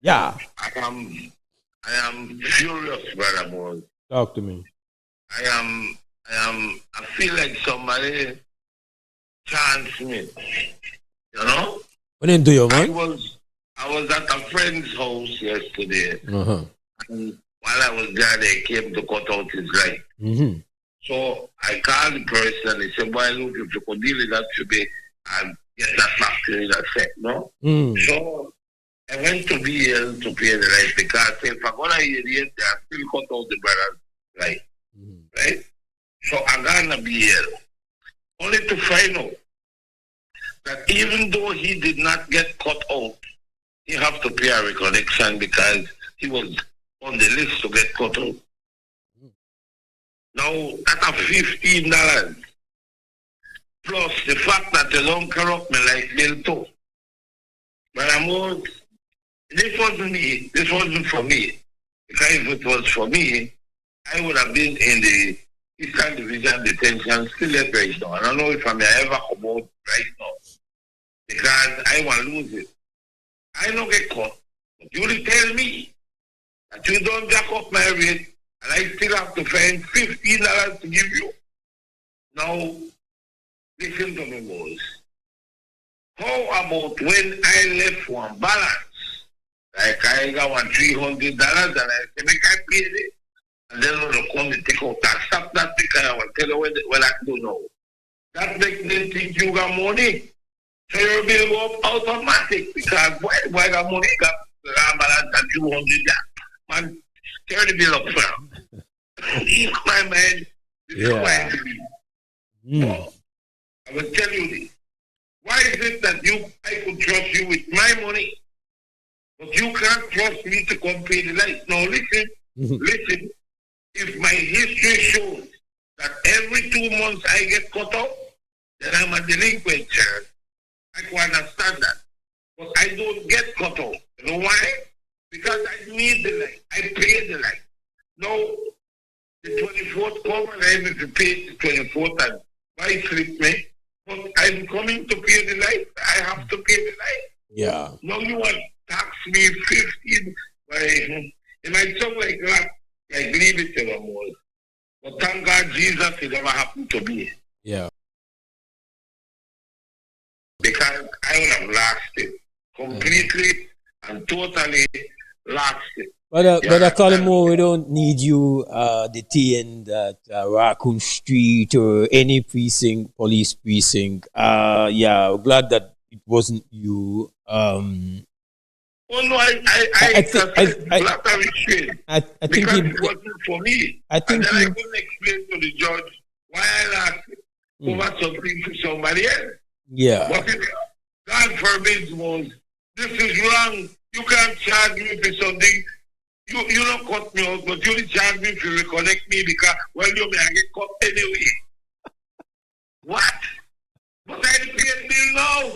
Yeah. I am furious, Brother Mose. Talk to me. I feel like somebody chanced me. You know? What did you do, man? I was at a friend's house yesterday. Uh-huh. And while I was there, they came to cut out his light. Mm-hmm. So I called the person. He said, "Boy, look, if you could deal with that today and get that factory that set, no?" Mm. So I went to BL to pay the light because if I'm going to hear it, they are still cut out the brother's light. Right? So I got a BL. Only to find out that even though he did not get cut out, he have to pay a reconnection because he was on the list to get cut out. Now, that's a $15. Plus the fact that they don't corrupt me like bill too. But this wasn't me. This wasn't for me. Because if it was for me, I would have been in the Eastern Division detention still at right now. I don't know if I may ever come out right now. Because I want to lose it. I don't get caught. But you will tell me that you don't jack up my rate and I still have to find $15 to give you. Now, listen to me, Mose. How about when I left one balance? Like I got one $300 and I say, make I pay it. And then when they come to take out that, stop that because I will tell you what I do now. That makes them think you got money. So your bill go up automatic because why got money got balance at $200? Man, tear the bill up from. Ease my mind. This is why I believe. So, I will tell you this. Why is it that I could trust you with my money, but you can't trust me to come pay the light? Now listen, listen. If my history shows that every 2 months I get cut off, then I'm a delinquent, sir. I can understand that. But I don't get cut off. You know why? Because I need the light. I pay the light. Now, the 24th come and I have to pay the 24th and why slip me? But I'm coming to pay the light. I have to pay the light. Yeah. Now you want to tax me 15 by it might sound like that. Like leave it to them all. But thank God Jesus it never happened to me. Yeah. Because I would have lost it. Completely and totally lost it. But Colin Moore, we don't need you detained at Raccoon Street or any precinct, police precinct. Yeah, glad that it wasn't you. Oh no, I think it wasn't for me. I think and then I couldn't explain to the judge why I lost it over something to somebody else. Yeah. But God forbids, Mose. This is wrong. You can't charge me for something. You don't cut me out, but you charge me to reconnect me because, well, you may get cut anyway. What? But I pay bill now.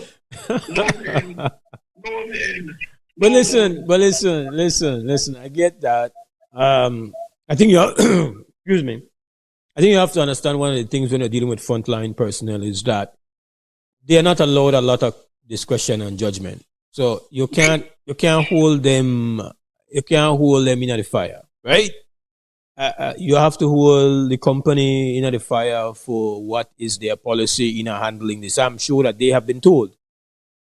No, man. No, man. But listen. I get that. I think you excuse me. I think you have to understand one of the things when you're dealing with frontline personnel is that they are not allowed a lot of discretion and judgment. So you can't hold them in the fire, right? You have to hold the company in the fire for what is their policy in handling this. I'm sure that they have been told.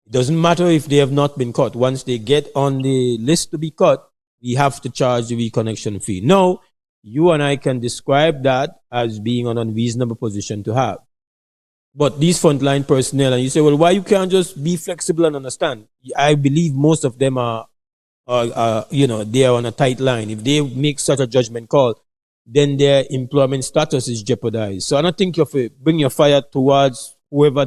It doesn't matter if they have not been caught. Once they get on the list to be caught, we have to charge the reconnection fee. Now, you and I can describe that as being an unreasonable position to have. But these frontline personnel, and you say, well, why you can't just be flexible and understand? I believe most of them are they are on a tight line. If they make such a judgment call, then their employment status is jeopardized. So I don't think you have to bring your fire towards whoever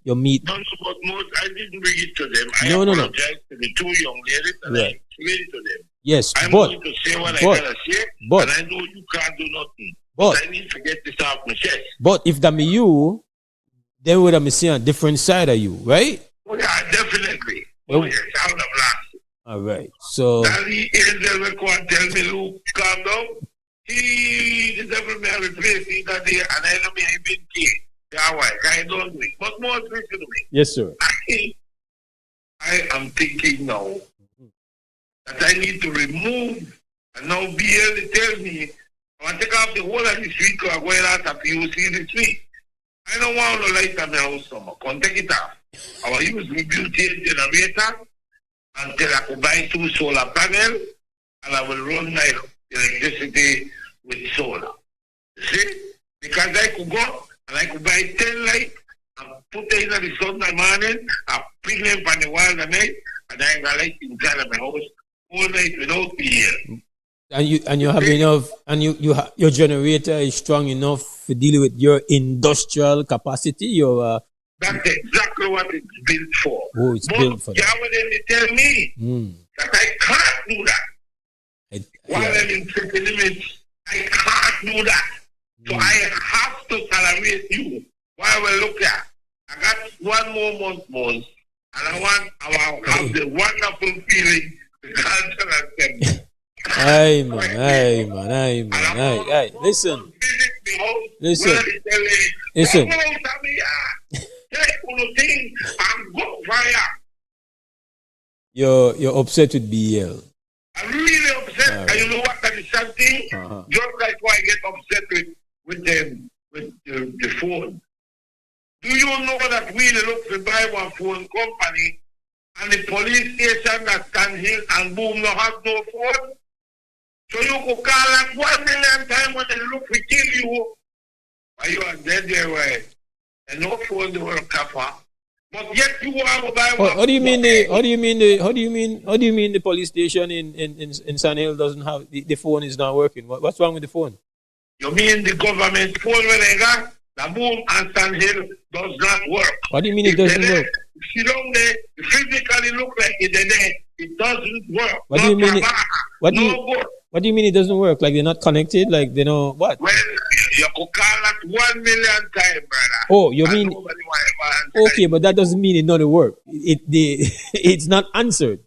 you meet. No, but Mose, I didn't bring it to them. I No. apologize to the two young ladies and I explained to them. Yes, I'm going to say what I gotta say, but and I know you can't do nothing. But I need to get this off my chest. But if that be you, they would have seen a different side of you, right? Oh yeah, definitely. Well, Oh yes, I would have laughed. all right. So Daddy Angel will come and tell me, Luke, calm down. The devil may have replaced me that day, and I know me I've been killed. Yeah, why? I don't do it. But more listen to me. yes, sir. I am thinking now that I need to remove, and now BL tells me, I want to take off the whole of this week, or I'm going out of PUC this week. I don't want to light on my house summer. Come take it off. I will use the butane generator, until I could buy 2 solar panels and I will run my electricity with solar. You see? Because I could go and I could buy 10 lights and put them in the sun in the morning and bring them from the wall at night, and I got light inside of my house all night without bill. And you have enough, and your generator is strong enough to deal with your industrial capacity. Your that's exactly what it's built for. Oh, it's built for that. They tell me that I can't do that. While I'm in city limits, I can't do that. So I have to tolerate you while we look at. I got 1 more month, Mose, and I want to have the wonderful feeling the cultural assembly. Aye, man. Listen. You're upset with BL. I'm really upset, and you know what? That is something. Just like why I get upset with the phone. Do you know that we look to buy one phone company, and the police station that stand here and boom, no have no phone? So you could call like 1 million times when they look to kill you. Are you are dead there, way? And no phone they will cover. But yet you want to buy one. How do you mean the police station in San Hill doesn't have the phone is not working? What's wrong with the phone? You mean the government phone when they got the boom and San Hill does not work? What do you mean it doesn't work? Sit down there, physically look like it's there. It doesn't work. What do you mean? What do you mean it doesn't work? Like they're not connected? Like they know what? Well, you could call that 1 million times, brother. Oh, you mean? Okay, but that doesn't mean it not work. It's not answered.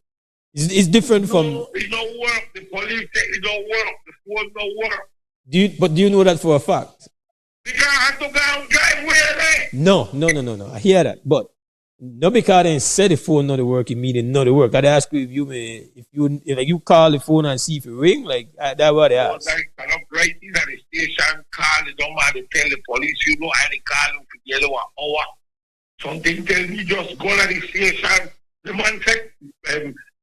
It's different from. It don't work. The police say it don't work. The phone don't work. Do you know that for a fact? Because I have to go and drive where they. No. I hear that, but not because they said the phone not work, it mean it not work. I'd ask you if you call the phone and see if it ring, like that's what they ask. I cannot write in at the station, call it, don't matter, tell the police, you know, I call them for the other 1 hour. Something tell me just go to the station. The man said,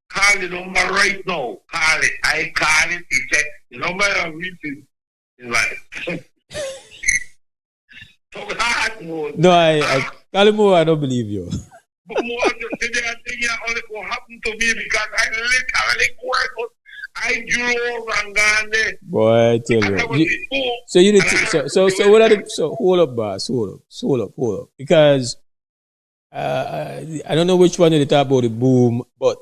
call the number right now. Call it. I call it. He said, the number of reason is right. So hard, Mose. No, I don't believe you. But more just today, I think only what happened to me because I literally work. I drove and gone there. Boy, I tell you. So you need to, so what are the, so hold up, boss, hold up. Because I don't know which one you talk about the boom, but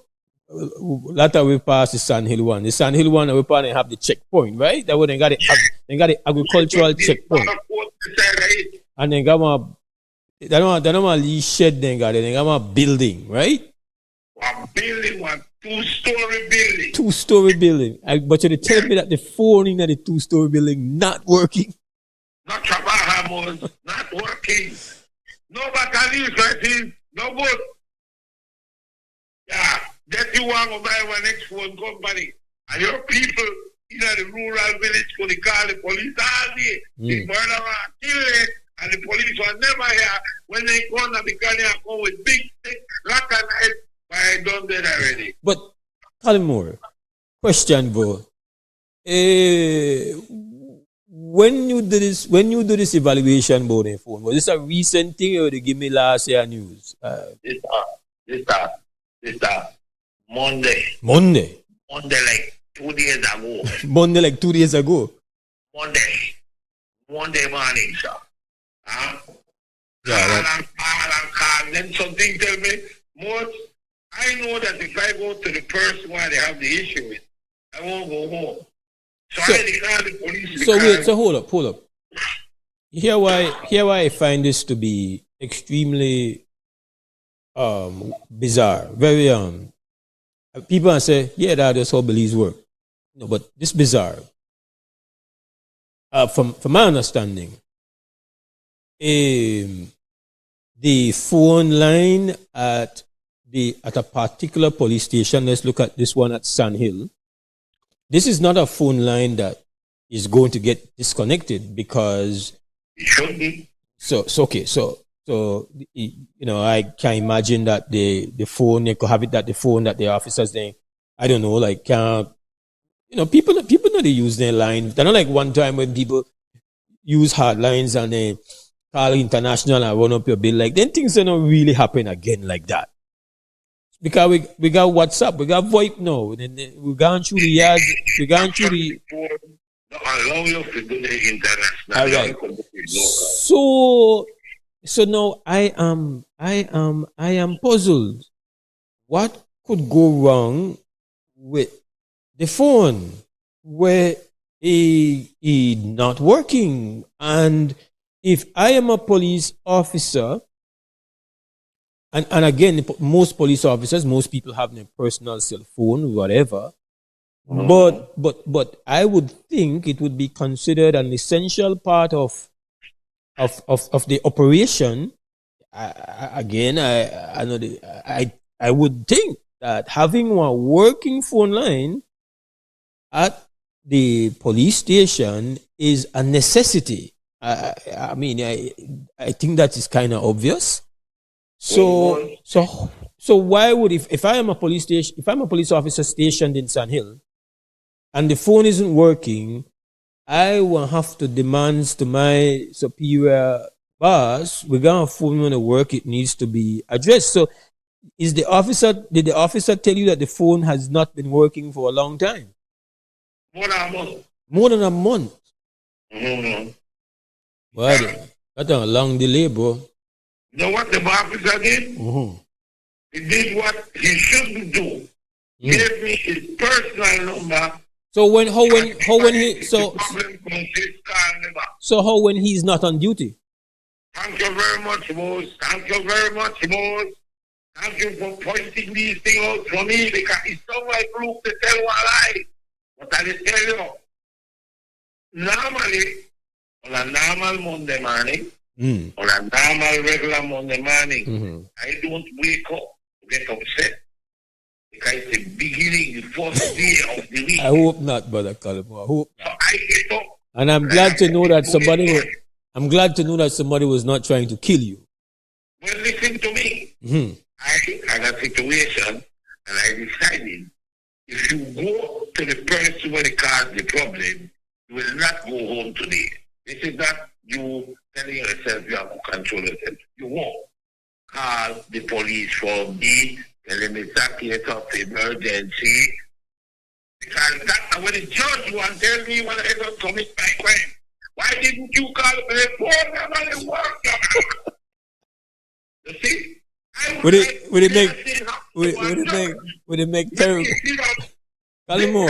later we passed the San Hill one. The San Hill one we probably have the checkpoint, right? That one they got the agricultural checkpoint. And then got my they don't leave shed they got my building, right? One building, one 2-story building. 2-story building. But you tell me that the phone in the 2-story building not working. Not trabajo, not working. No battalions, right? No good. Yeah, that you want to buy one next phone company. And your people in the rural village could call the police all day. The murderer kill it, and the police were never here. When they come and because they come with big stick, lock and knife, I done that already. But Colin Moore, question, bro. When you do this evaluation about the phone, was this a recent thing or they give me last year news? This Monday. Monday like 2 days ago. Monday like 2 days ago. Monday morning, sir. Yeah, call. Then something tell me, Mose, I know that if I go to the person where they have the issue with, I won't go home. So I call the police. So wait, so hold up. Here why I find this to be extremely bizarre. Very people say, yeah, that's how beliefs work. No, but this bizarre. From my understanding, the phone line at a particular police station, let's look at this one at San Hill. This is not a phone line that is going to get disconnected because it should be. So So I can imagine that the phone, they could have it that the phone that the officers they, I don't know, like people know they use their lines. They're not like one time when people use hard lines and they call international and run up your bill. Like then things are not really happen again like that. Because we got WhatsApp, we got VoIP now. Then we gone through the yards, we gone through the. Allow you to do the international. All right. So now I am puzzled. What could go wrong with the phone where he not working? And if I am a police officer, and again, most police officers, most people have their personal cell phone, whatever. But I would think it would be considered an essential part of the operation. I know I would think that having a working phone line at the police station is a necessity. I think that is kind of obvious. So why would if I am a police officer stationed in Sand Hill and the phone isn't working, I will have to demand to my superior boss, we got a phone when it work, it needs to be addressed. So did the officer tell you that the phone has not been working for a long time? More than a month. More than a month. Mm-hmm. Well, that's a long delay, bro. You know what the officer did? Mm-hmm. He did what he shouldn't do. Mm. Gave me his personal number. So when he's not on duty? Thank you very much, Mose. Thank you very much, Mose. Thank you for pointing these things out for me because it's not my proof to tell one lie. But I will tell you, normally, on a normal Monday morning, on a normal regular Monday morning, I don't wake up to get upset. Because it's the beginning, the first day of the week. I hope not, Brother Calimo. I hope not. So I get up. And I'm glad to know that somebody was not trying to kill you. Well, listen to me. Mm-hmm. I had a situation and I decided if you go to the person where they caused the problem, you will not go home today. This is not you telling yourself you have to control yourself. You won't call the police for me, tell them exactly of emergency. Because that's when the judge want to tell me when I don't commit my crime. Why didn't you call the phone number and work? You see? Would it make terrible? Calimo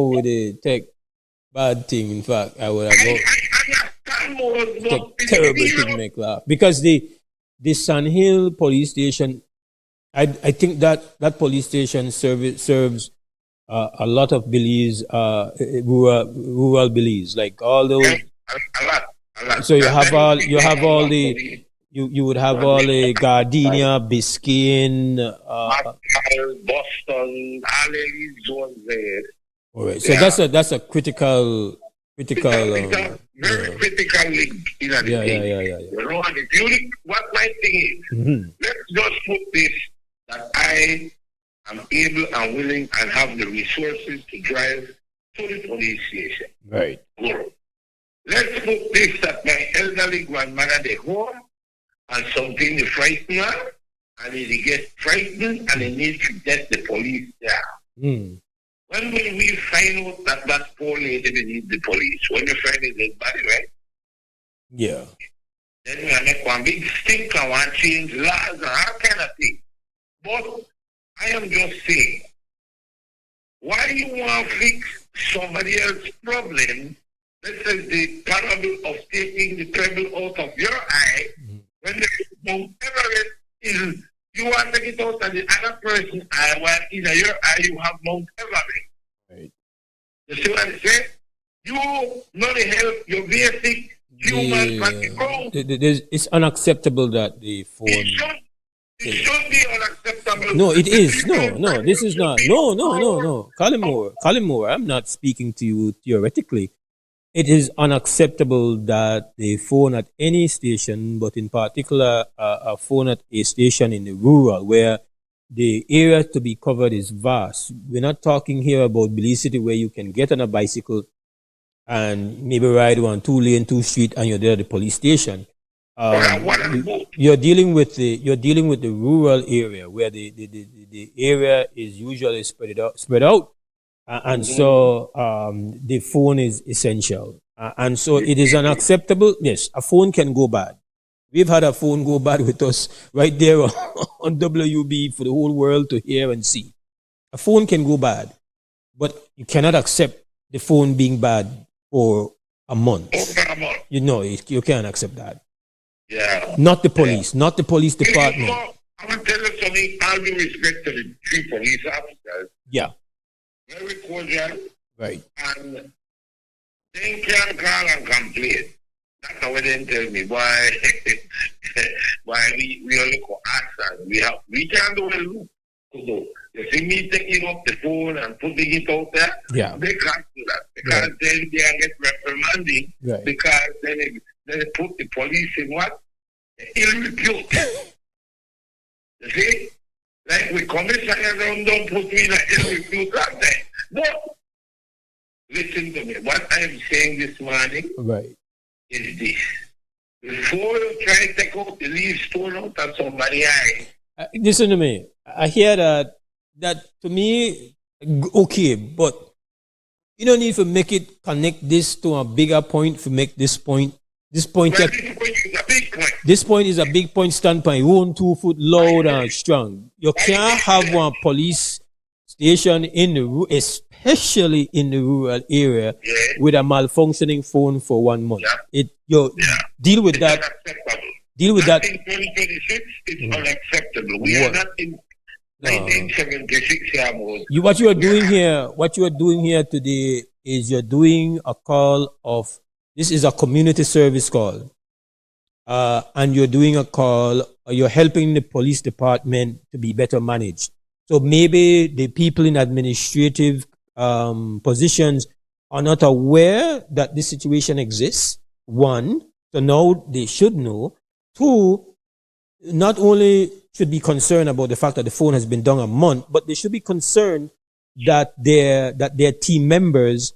would it take bad thing. In fact, I would have take terrible thing make laugh. Because the Sand Hill police station, I think that police station serves a lot of Belize, rural Belize, like all those. A lot. So you would have all the Gardenia, Biscayne, Boston, all these zones there. All right. So that's a critical. Very critical link in the thing. Yeah. You know, and what my thing is, let's just put this that I am able and willing and have the resources to drive to the police station. Right. Good. Let's put this that my elderly grandmother they home and something they frighten her and they get frightened and they need to get the police there. When will we find out that poor lady they need the police? When you find a dead body, right? Yeah. Then we make one big stink and want to change laws and that kind of thing. But I am just saying, why you want to fix somebody else's problem? This is the parable of taking the pebble out of your eye. When the Mount Everest is, you want to get out of the other person's eye, while in your eye you have Mount Everest. Right. You see what I say? You not help your basic human practical. It's unacceptable that the phone. It should be unacceptable. No, it is. No, this is not. No. Calimo, I'm not speaking to you theoretically. it is unacceptable that they phone at any station, but in particular, a phone at a station in the rural where the area to be covered is vast. We're not talking here about Belize City where you can get on a bicycle and maybe ride on 2-lane, 2-street, and you're there at the police station. You're dealing with the rural area where the area is usually spread out. And so the phone is essential. And so it is unacceptable. Yes, a phone can go bad. We've had a phone go bad with us right there on WUB for the whole world to hear and see. A phone can go bad, but you cannot accept the phone being bad for a month. You know, you can't accept that. Yeah. Not the police, not the police department. I'm going to tell you something, all due respect to the 3 police officers. Yeah. Very cordial. Right. And they can call and complain. That's how they tell me why we only call access. We can't do a loop. You see me taking up the phone and putting it out there? Yeah. They can't do that. Because then they get reprimanding. Right. Because then they put the police in what? Ill repute. You see? Like we commissioner don't put me in an ill repute like that. But listen to me. What I am saying this morning is this. Before you try to take out the leaf stone out of somebody's eye. Listen to me. I hear that to me, okay, but you don't need to make it connect this to a bigger point to make this point. This point is a big point. This point is a big point standpoint. You want 2 foot loud and strong. You can't have one police station in the especially in the rural area with a malfunctioning phone for 1 month. Deal with that. Deal with that. In 2026, it's unacceptable. We are not in 1976 here. What you are doing here today is you're doing a call of, this is a community service call. And you're doing a call, you're helping the police department to be better managed. So maybe the people in administrative positions are not aware that this situation exists. 1, so now they should know. 2, not only should be concerned about the fact that the phone has been down a month, but they should be concerned that their team members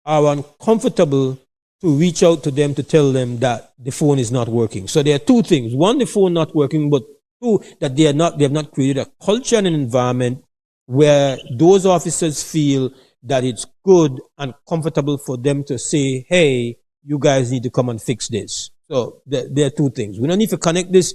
are uncomfortable to reach out to them to tell them that the phone is not working. So there are 2 things. 1, the phone not working, but 2, that they have not created a culture and an environment where those officers feel that it's good and comfortable for them to say, hey, you guys need to come and fix this. So there are 2 things. We don't need to connect this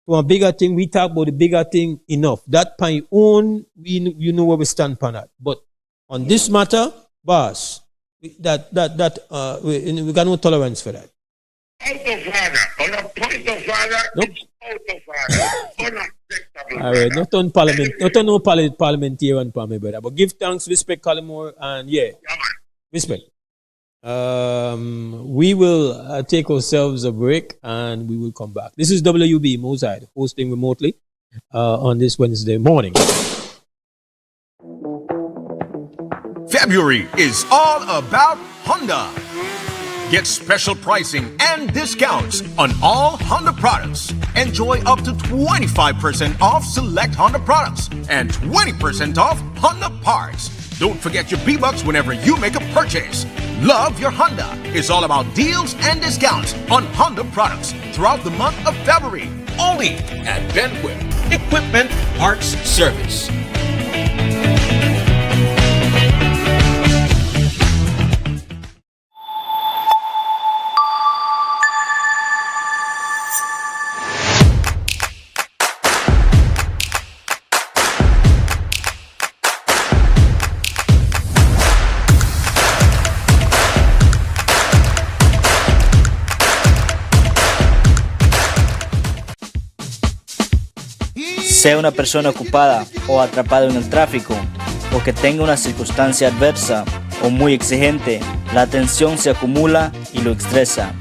to a bigger thing. We talk about the bigger thing enough. That by own, you know where we stand on that. But on this matter, boss, we got no tolerance for that. Out of order. On a point of order, it's out of order. Unacceptable. All right, not on parliament, not on no parliamentarian for me, brother. But give thanks, respect, Cullimore, and respect. We will take ourselves a break and we will come back. This is WUB Mose, Hyde, hosting remotely on this Wednesday morning. February is all about Honda. Get special pricing and discounts on all Honda products. Enjoy up to 25% off select Honda products and 20% off Honda parts. Don't forget your B-Bucks whenever you make a purchase. Love your Honda is all about deals and discounts on Honda products throughout the month of February. Only at Benquip Equipment Parts Service. Sea una persona ocupada o atrapada en el tráfico, o que tenga una circunstancia adversa o muy exigente, la tensión se acumula y lo estresa.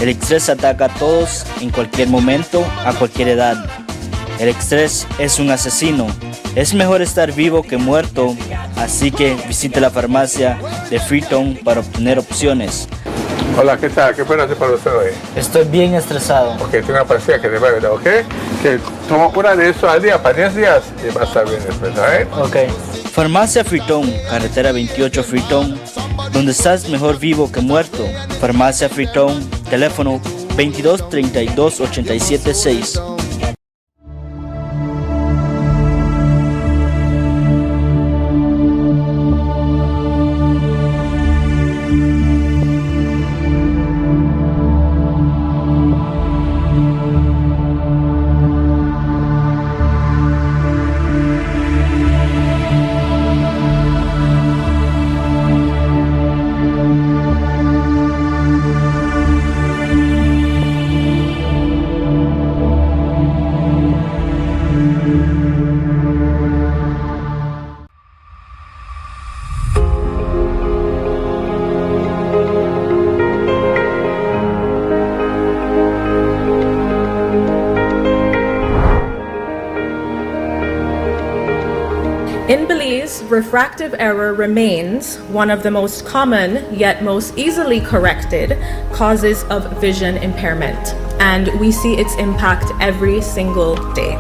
El estrés ataca a todos en cualquier momento, a cualquier edad. El estrés es un asesino. Es mejor estar vivo que muerto, así que visite la farmacia de Freetown para obtener opciones. Hola, ¿qué tal? ¿Qué puedo hacer para usted hoy? Estoy bien estresado. Ok, tengo una pastilla que te va a ayudar, ¿ok? Que toma una de eso al día para 10 días y va a estar bien después, ¿ok? Ok. Farmacia Fritón, carretera 28 Fritón, donde estás mejor vivo que muerto. Farmacia Fritón, teléfono 22 32 87 6. In Belize, refractive error remains one of the most common yet most easily corrected causes of vision impairment, and we see its impact every single day.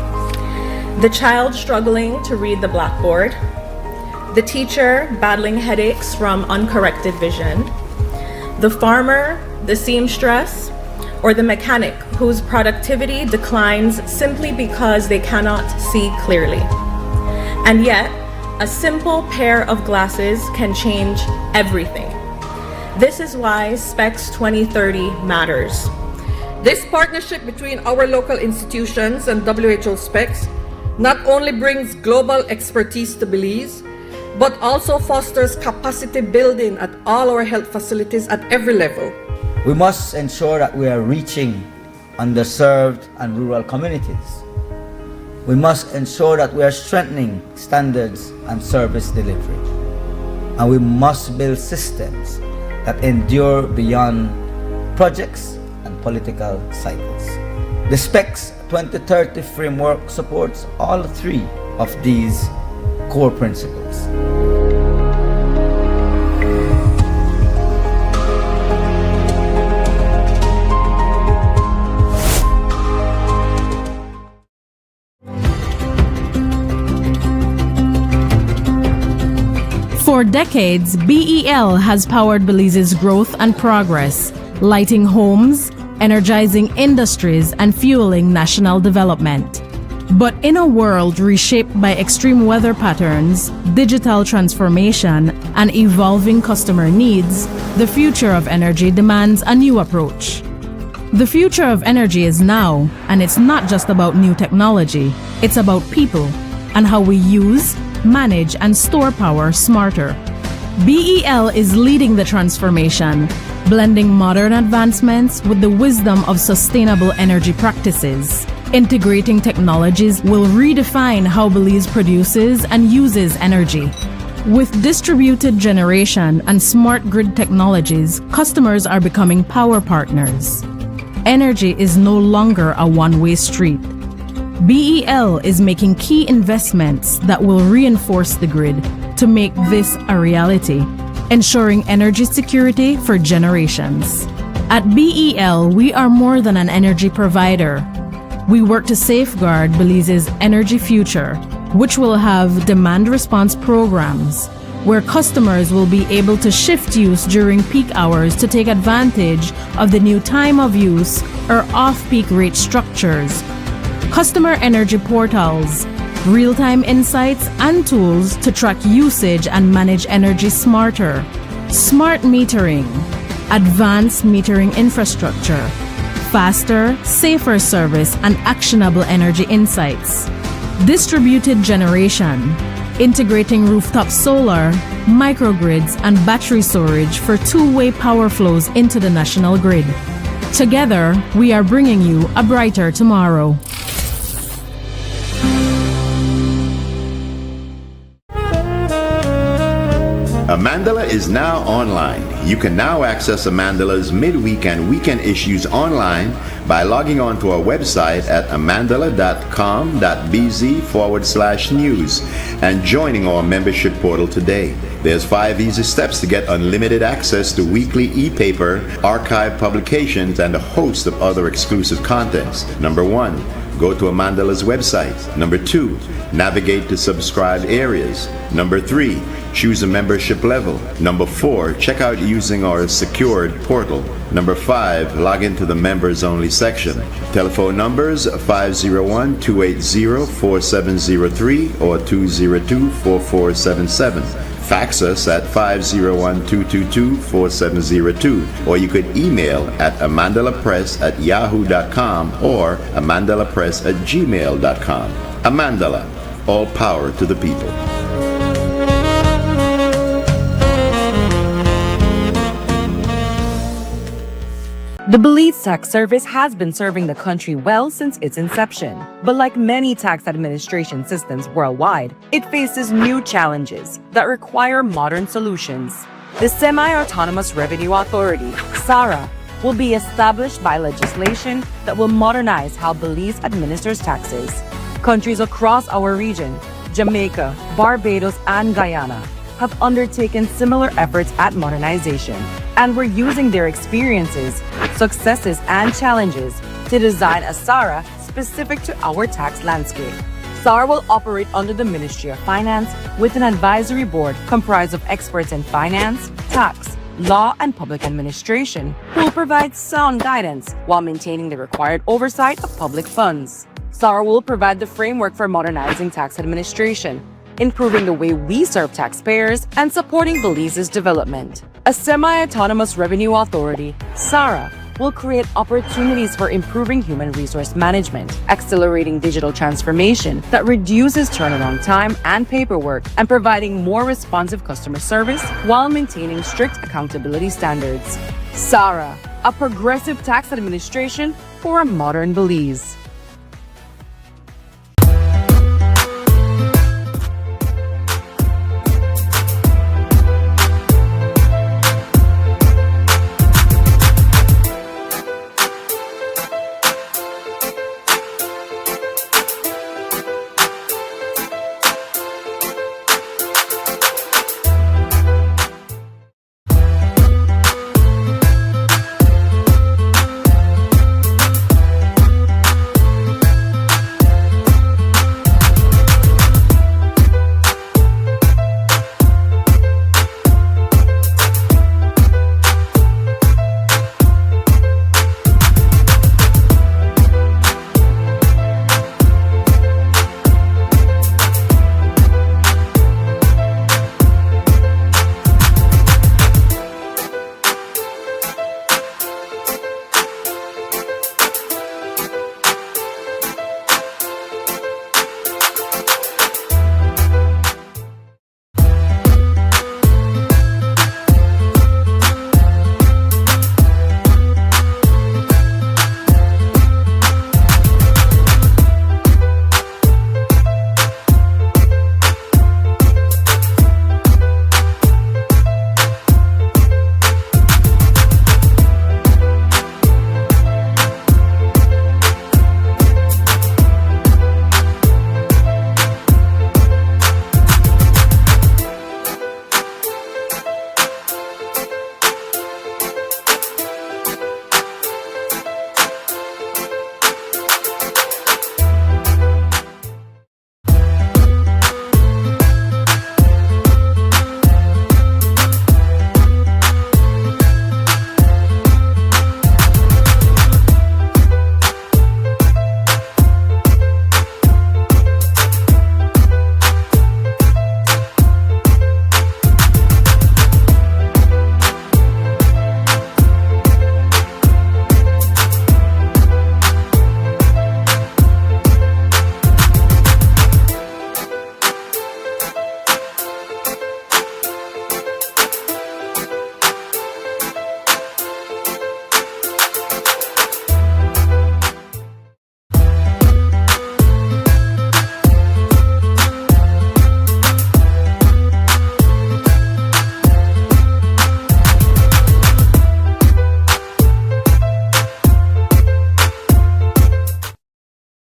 The child struggling to read the blackboard, the teacher battling headaches from uncorrected vision, the farmer, the seamstress, or the mechanic whose productivity declines simply because they cannot see clearly. And yet, a simple pair of glasses can change everything. This is why SPECS 2030 matters. This partnership between our local institutions and WHO SPECS not only brings global expertise to Belize, but also fosters capacity building at all our health facilities at every level. We must ensure that we are reaching underserved and rural communities. We must ensure that we are strengthening standards and service delivery. And we must build systems that endure beyond projects and political cycles. The SPECS 2030 framework supports all three of these core principles. For decades, BEL has powered Belize's growth and progress, lighting homes, energizing industries, and fueling national development. But in a world reshaped by extreme weather patterns, digital transformation, and evolving customer needs, the future of energy demands a new approach. The future of energy is now, and it's not just about new technology, it's about people and how we use, manage, and store power smarter. BEL is leading the transformation, blending modern advancements with the wisdom of sustainable energy practices. Integrating technologies will redefine how Belize produces and uses energy. With distributed generation and smart grid technologies, customers are becoming power partners. Energy is no longer a one-way street. BEL is making key investments that will reinforce the grid to make this a reality, ensuring energy security for generations. At BEL, we are more than an energy provider. We work to safeguard Belize's energy future, which will have demand response programs, where customers will be able to shift use during peak hours to take advantage of the new time of use or off-peak rate structures. Customer energy portals, real-time insights and tools to track usage and manage energy smarter. Smart metering, advanced metering infrastructure, faster, safer service and actionable energy insights. Distributed generation, integrating rooftop solar, microgrids and battery storage for two-way power flows into the national grid. Together, we are bringing you a brighter tomorrow. Amandala is now online. You can now access Amandala's midweek and weekend issues online by logging on to our website at amandala.com.bz/news and joining our membership portal today. There's 5 easy steps to get unlimited access to weekly e-paper, archive publications, and a host of other exclusive contents. Number 1, go to Amandala's website. Number 2, navigate to subscribed areas. Number 3, choose a membership level. Number 4, check out using our secured portal. Number 5, log into the members only section. Telephone numbers 501-280-4703 or 202-4477. Fax us at 501-222-4702, or you could email at amandalapress@yahoo.com or amandalapress@gmail.com. Amandala, all power to the people. The Belize Tax Service has been serving the country well since its inception. But like many tax administration systems worldwide, it faces new challenges that require modern solutions. The Semi-Autonomous Revenue Authority, SARA, will be established by legislation that will modernize how Belize administers taxes. Countries across our region, Jamaica, Barbados, and Guyana, have undertaken similar efforts at modernization, and we're using their experiences, successes, and challenges to design a SARA specific to our tax landscape. SARA will operate under the Ministry of Finance with an advisory board comprised of experts in finance, tax, law, and public administration who will provide sound guidance while maintaining the required oversight of public funds. SARA will provide the framework for modernizing tax administration, improving the way we serve taxpayers, and supporting Belize's development. A semi-autonomous revenue authority, SARA, will create opportunities for improving human resource management, accelerating digital transformation that reduces turnaround time and paperwork, and providing more responsive customer service while maintaining strict accountability standards. SARA, a progressive tax administration for a modern Belize.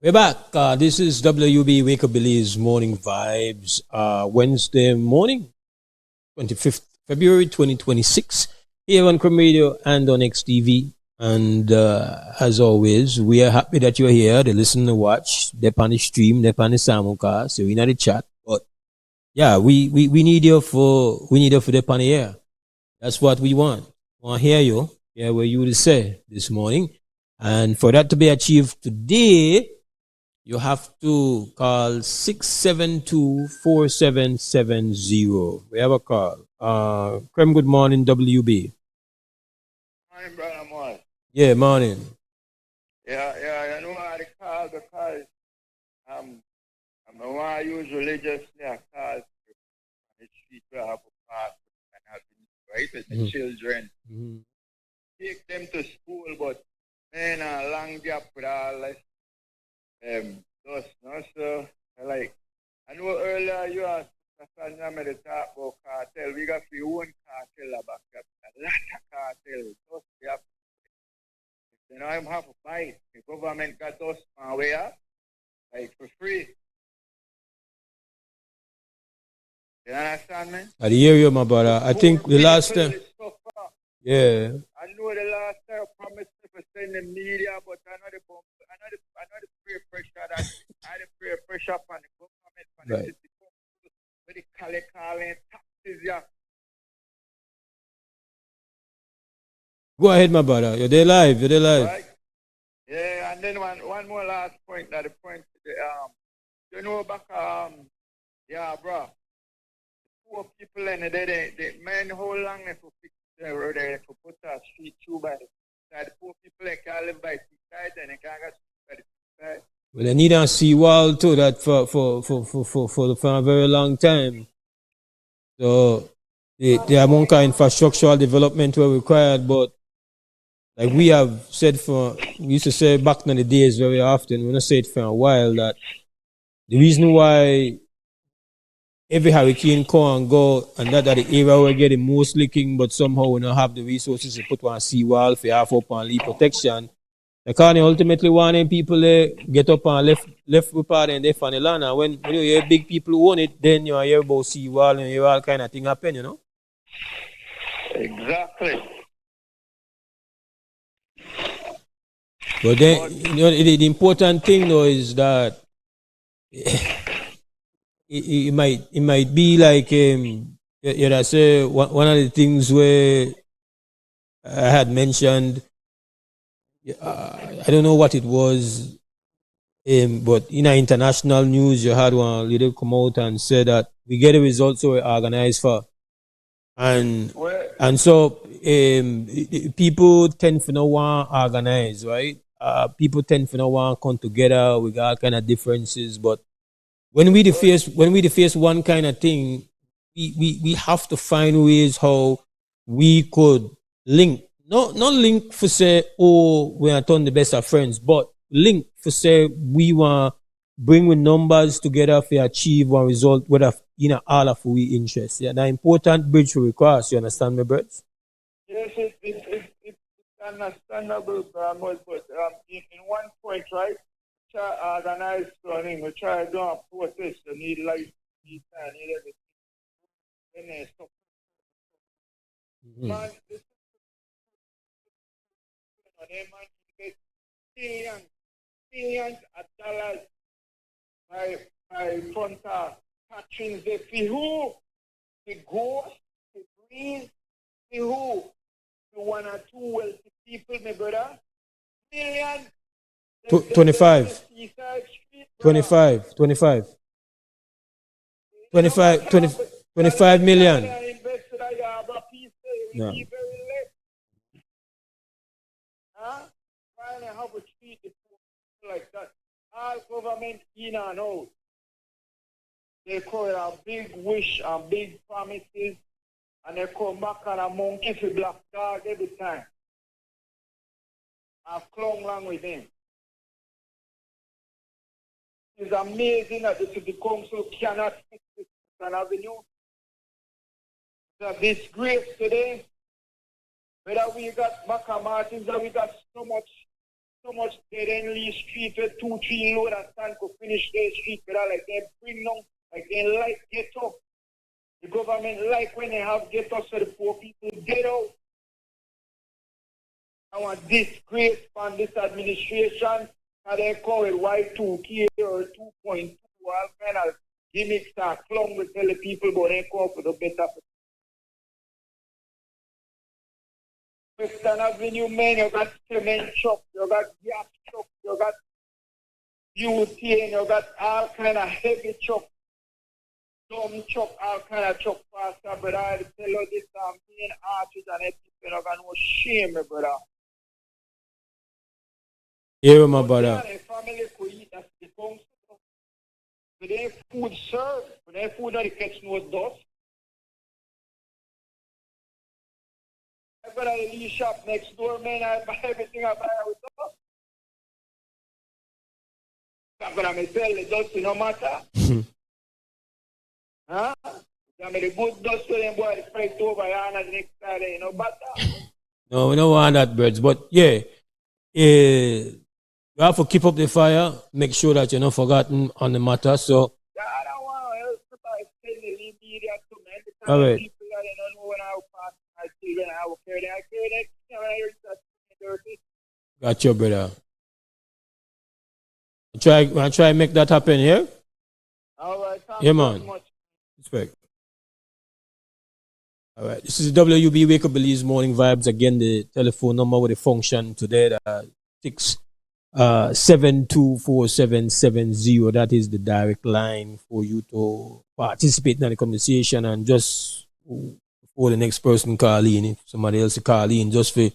We're back. This is WUB Wake Up Billy's Morning Vibes. Wednesday morning, 25th February 2026. Here on Crum Radio and on XTV. And as always, we are happy that you're here to listen and watch. They're on the stream, they're on the simulcast, so we're in the chat. But yeah, we need you for the on the air. That's what we want. We want to hear you. Hear what you would say this morning. And for that to be achieved today, you have to call 672-4770. We have a call. Krem, good morning, WB. Morning, brother Mose. Yeah, morning. Yeah, I know how to call because I want to use religiously a call the street to have a pass and have right with the children. Take them to school, but man, a long gap with all this. So like I know earlier you asked Sanya me to talk about cartel. We got our own cartel about a lot of cartel. Just we have, you know, I'm have to buy it. The government got us on way up, like for free. You understand me? I hear you, my brother. I think the last time. Yeah. I know the last time I promised to send the media, but I know the peer pressure that I the peer pressure from the government, from the city, with the calling taxes, yeah. Go ahead, my brother. You're there live. Right? Yeah, and then one more last point. That the point, you know, back yeah, bro. Poor people and they man, how long they for fix the road, they for put a street through by the side. Poor people they can't live by the side and they can't get by the side. Well, they need a seawall too. That for a very long time. So the amount of infrastructural development were required, but like we have said we used to say back in the days very often. We're not say it for a while that the reason why every hurricane come and go, and that the area we're getting most leaking, but somehow we don't have the resources to put one seawall for half up and leak protection. They can't ultimately want people get up and left with part and left on the land. And when you hear big people who own it, then you hear about seawall and you hear all kind of thing happen, you know? Exactly. But then, you know, the important thing though is that it might be like I say one of the things where I had mentioned. I don't know what it was, but in international news, you had one lady come out and say that we get the results we organize for, and so people tend to not want to organize, right? People tend to not want to come together. We got all kind of differences, but when we face one kind of thing, we have to find ways how we could link. Not link for say, oh, we are turn the best of friends, but link for say we want to bring with numbers together to achieve one result, whether all of we interest. Yeah, the important bridge we cross. You understand me, Brett? Yes, it's understandable, but in one point, right? Try to organize something. We try to do a protest. You need life, need time, need everything. Then stop. Man, this billions of dollars by front of patrons. They see who? The ghost, the breeze, the who? The one or two wealthy people, my brother. Millions. 25 million. No. Trying to have a treat like that. All government in and out. They call it a big wish and big promises, and they come back on a monkey for black dog every time. I've clung along with him. It's amazing that the city council cannot fix this an avenue. It's a disgrace today. Whether we got Maca Martins or we got so so much dead end Lee Street with 2-3 load and stand could finish their street, but like they bring down, like they like ghetto. The government like when they have ghetto so the poor people get out. I want disgrace from this administration, and they call it Y2K or 2.2, all kind of gimmicks and clown will tell the people, but they call for the better. Western Avenue, man, you got cement truck, you got gas truck, you got butane, you got all kind of heavy truck, dumb truck, all kind of truck faster, but I tell you this, main arches and everything, you got no shame, brother. Yeah, my brother. The family could eat, that's the council. But their food served, but their food not catch no dust. I got a little shop next door, man. I buy everything I buy with dust. I'm gonna sell the dust, no matter. Huh? I'm the good dust to them, boy. The price over here and the next Friday, no matter. No, we don't want that, birds. But yeah, you have to keep up the fire. Make sure that you're not forgotten on the matter. So. Yeah, I don't want to help somebody send the media to me. All right. People that don't know when I pass my children, I will carry that. You know, when I hear that dirty. Got you, brother. I try and make that happen here. All right. Yeah, man. Respect. All right. This is WUB Wake Up Belize Morning Vibes. Again, the telephone number with the function today, 6724770. That is the direct line for you to participate in the conversation. And just before the next person call in, if somebody else call in, just for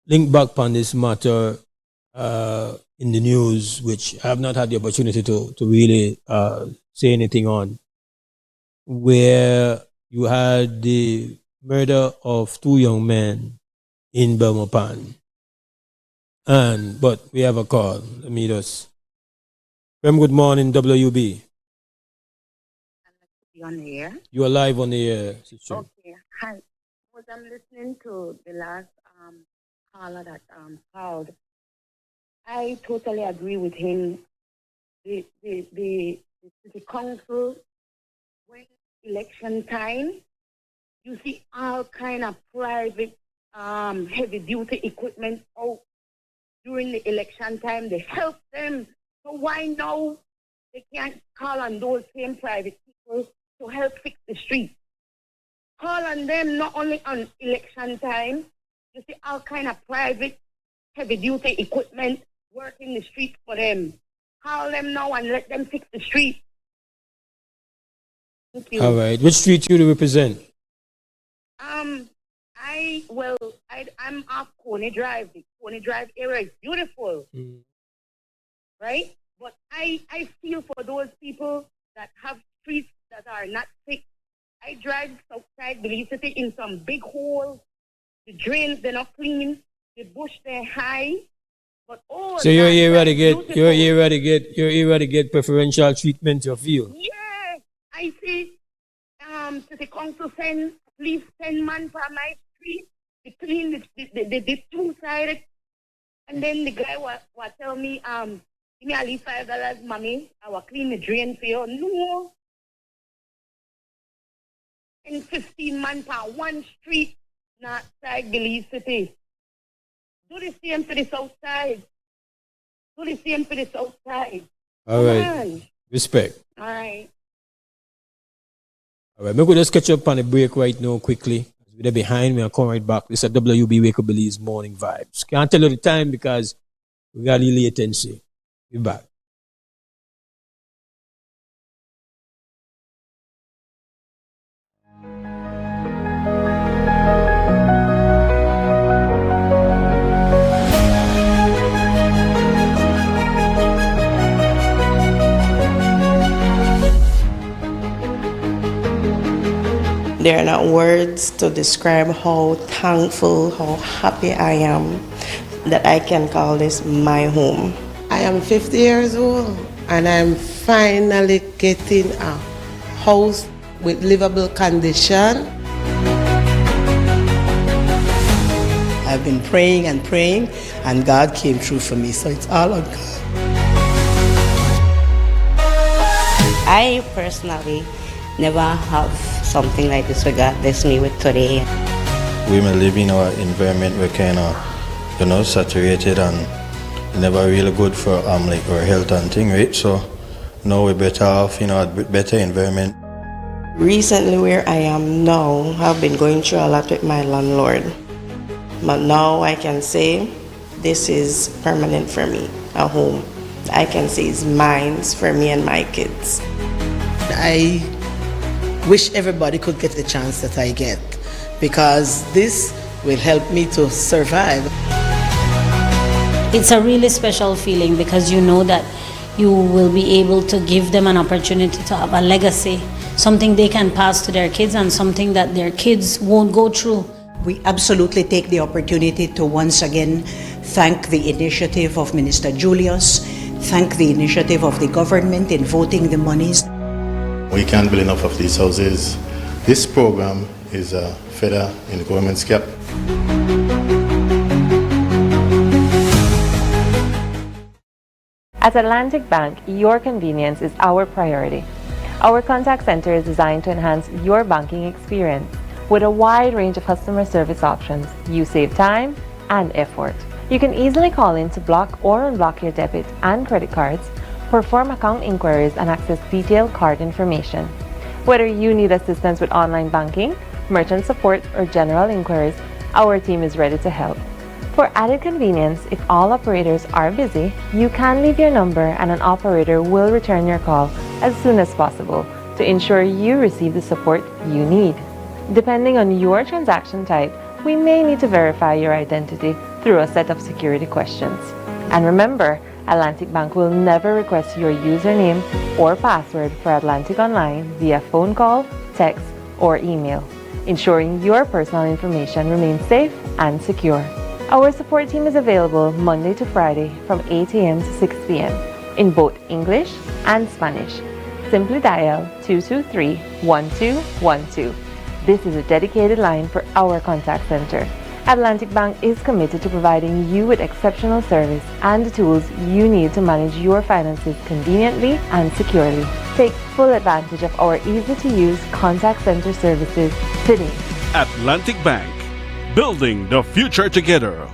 link back on this matter in the news, which I have not had the opportunity to really say anything on, where you had the murder of 2 young men in Belmopan. But we have a call. Let me just. Good morning, WB. You on the air? You are live on the air, sister. Okay. Hi. Was I'm listening to the last caller that called. I totally agree with him. The council, when election time, you see all kind of private heavy duty equipment out during the election time. They help them. So why now they can't call on those same private people to help fix the street? Call on them not only on election time. You see all kind of private heavy duty equipment working the street for them. Call them now and let them fix the street. Thank you. All right. Which street do you represent? I'm off Coney Drive. The Coney Drive area is beautiful. Right? But I feel for those people that have streets that are not fixed. I drive outside Belize City in some big holes. The drains, they're not clean. The bush, they're high. But so you're here to get preferential treatment, you feel? Yeah. I see city council send at least 10 men for my street to clean the two-sided. And then the guy was tell me, give me at least $5, mommy. I will clean the drain for you. No. And 15 men per one street, not side Belize City. Do the same for the south side. Do the same for the south side. All right. Respect. All right. All right. Maybe we'll just catch up on a break right now quickly. They're behind me. I'll come right back. This is WB Wake Up Belize Morning Vibes. Can't tell you the time because we got a little latency. Be back. There are not words to describe how thankful, how happy I am that I can call this my home. I am 50 years old and I'm finally getting a house with livable condition. I've been praying and praying, and God came through for me. So it's all on God. I personally never have something like this where God blessed me with today. We may live in our environment where kind of, saturated and never really good for like our health and thing, right? So now we're better off, a better environment. Recently where I am now, I've been going through a lot with my landlord. But now I can say this is permanent for me, a home. I can say it's mine for me and my kids. I wish everybody could get the chance that I get, because this will help me to survive. It's a really special feeling because you know that you will be able to give them an opportunity to have a legacy, something they can pass to their kids and something that their kids won't go through. We absolutely take the opportunity to once again thank the initiative of Minister Julius, thank the initiative of the government in voting the monies. We can't build enough of these houses. This program is a feather in the government's cap. At Atlantic Bank, your convenience is our priority. Our contact center is designed to enhance your banking experience. With a wide range of customer service options, you save time and effort. You can easily call in to block or unblock your debit and credit cards, perform account inquiries, and access detailed card information. Whether you need assistance with online banking, merchant support, or general inquiries, our team is ready to help. For added convenience, if all operators are busy, you can leave your number and an operator will return your call as soon as possible to ensure you receive the support you need. Depending on your transaction type, we may need to verify your identity through a set of security questions. And remember, Atlantic Bank will never request your username or password for Atlantic Online via phone call, text, or email, ensuring your personal information remains safe and secure. Our support team is available Monday to Friday from 8 a.m. to 6 p.m. in both English and Spanish. Simply dial 223-1212. This is a dedicated line for our contact center. Atlantic Bank is committed to providing you with exceptional service and the tools you need to manage your finances conveniently and securely. Take full advantage of our easy-to-use contact center services today. Atlantic Bank, building the future together.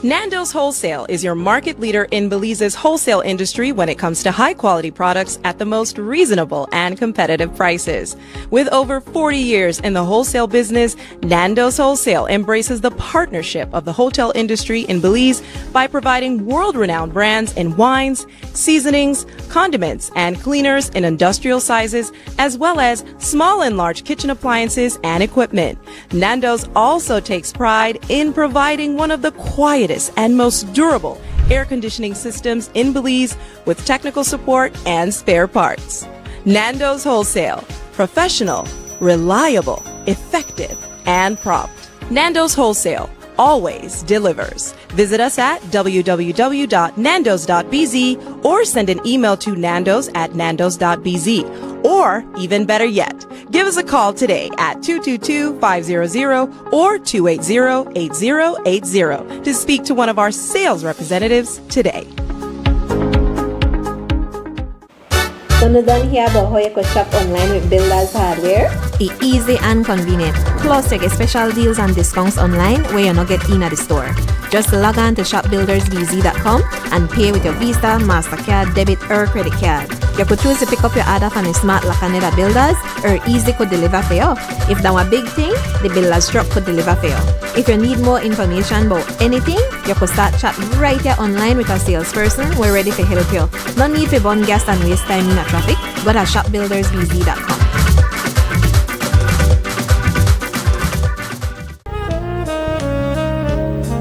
Nando's Wholesale is your market leader in Belize's wholesale industry when it comes to high-quality products at the most reasonable and competitive prices. With over 40 years in the wholesale business, Nando's Wholesale embraces the partnership of the hotel industry in Belize by providing world-renowned brands in wines, seasonings, condiments, and cleaners in industrial sizes, as well as small and large kitchen appliances and equipment. Nando's also takes pride in providing one of the quietest and most durable air conditioning systems in Belize with technical support and spare parts. Nando's Wholesale. Professional, reliable, effective, and prompt. Nando's Wholesale always delivers. Visit us at www.nandos.bz or send an email to nandos@nandos.bz. Or, even better yet, give us a call today at 222-500 or 280-8080 to speak to one of our sales representatives today. So you don't hear about how you could shop online with Builders Hardware? It's easy and convenient. Plus, you get special deals and discounts online where you not get in at the store. Just log on to shopbuildersbz.com and pay with your Visa, MasterCard, debit, or credit card. You could choose to pick up your order from the Smart Lacaneda Builders, or Easy could deliver for you. If that was a big thing, the Builders Truck could deliver for you. If you need more information about anything, you could start chat right here online with a salesperson. We're ready to help you. No need to burn gas and waste time in a traffic. Go to shopbuildersbz.com.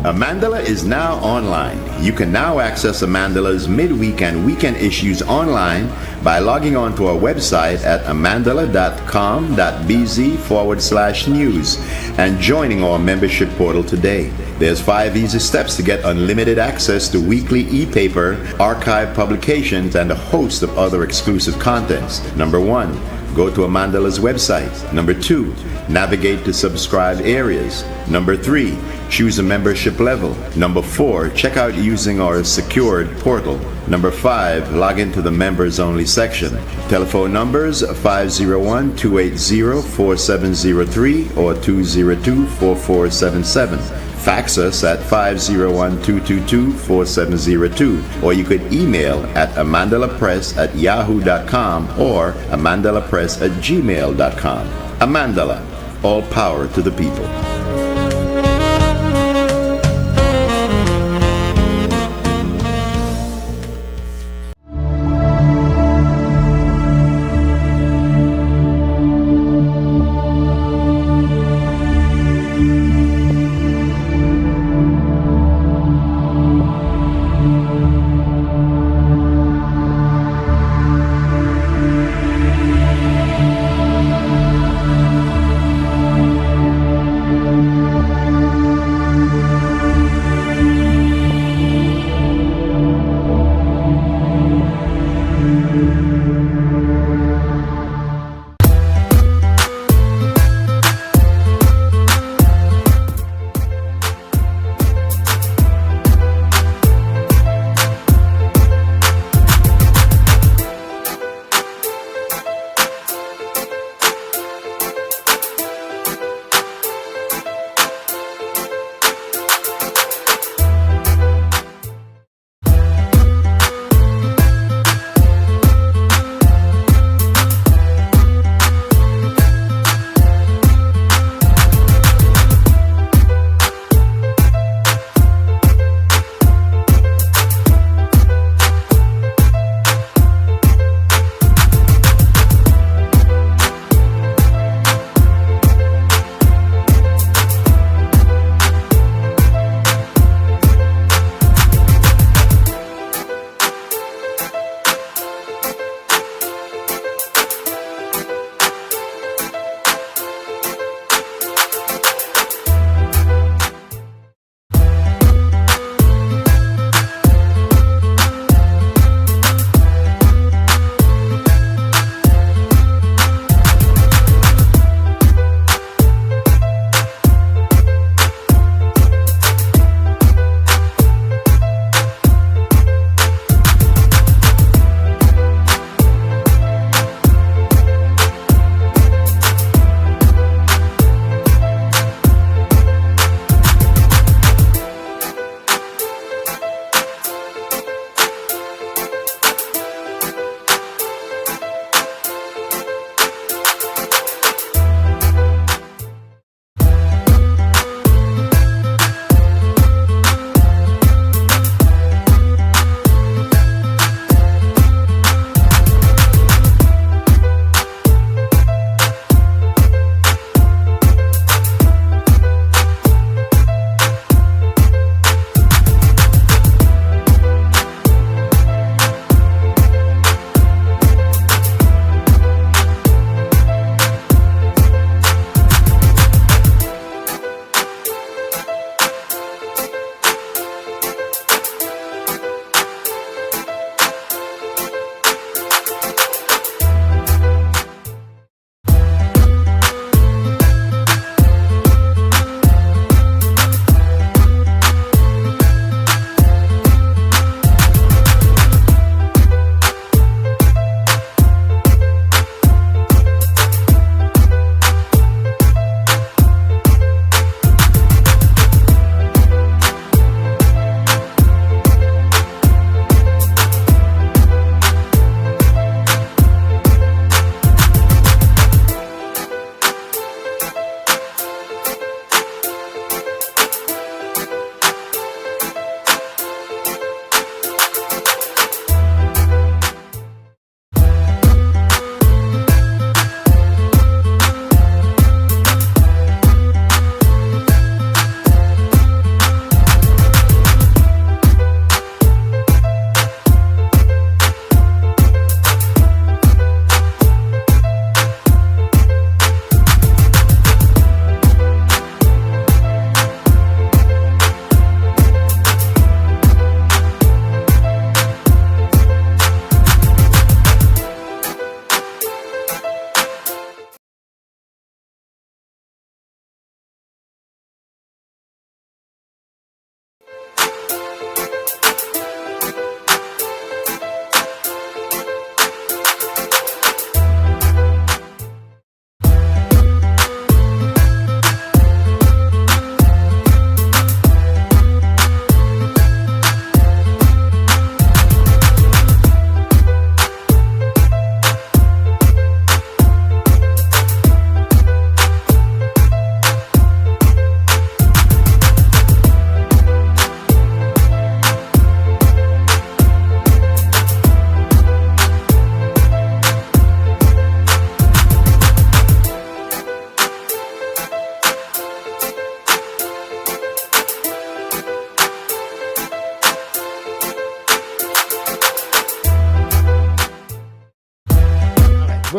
Amandala is now online. You can now access Amandala's midweek and weekend issues online by logging on to our website at amandala.com.bz/news and joining our membership portal today. There's 5 easy steps to get unlimited access to weekly e-paper, archive publications, and a host of other exclusive contents. Number 1, go to Amandala's website. Number 2, navigate to subscribed areas. Number 3, choose a membership level. Number 4, check out using our secured portal. Number 5, log into the members only section. Telephone numbers 501-280-4703 or 202-4477. Fax us at 501-222-4702, or you could email at amandalapress@yahoo.com or amandalapress@gmail.com. Amandala, all power to the people.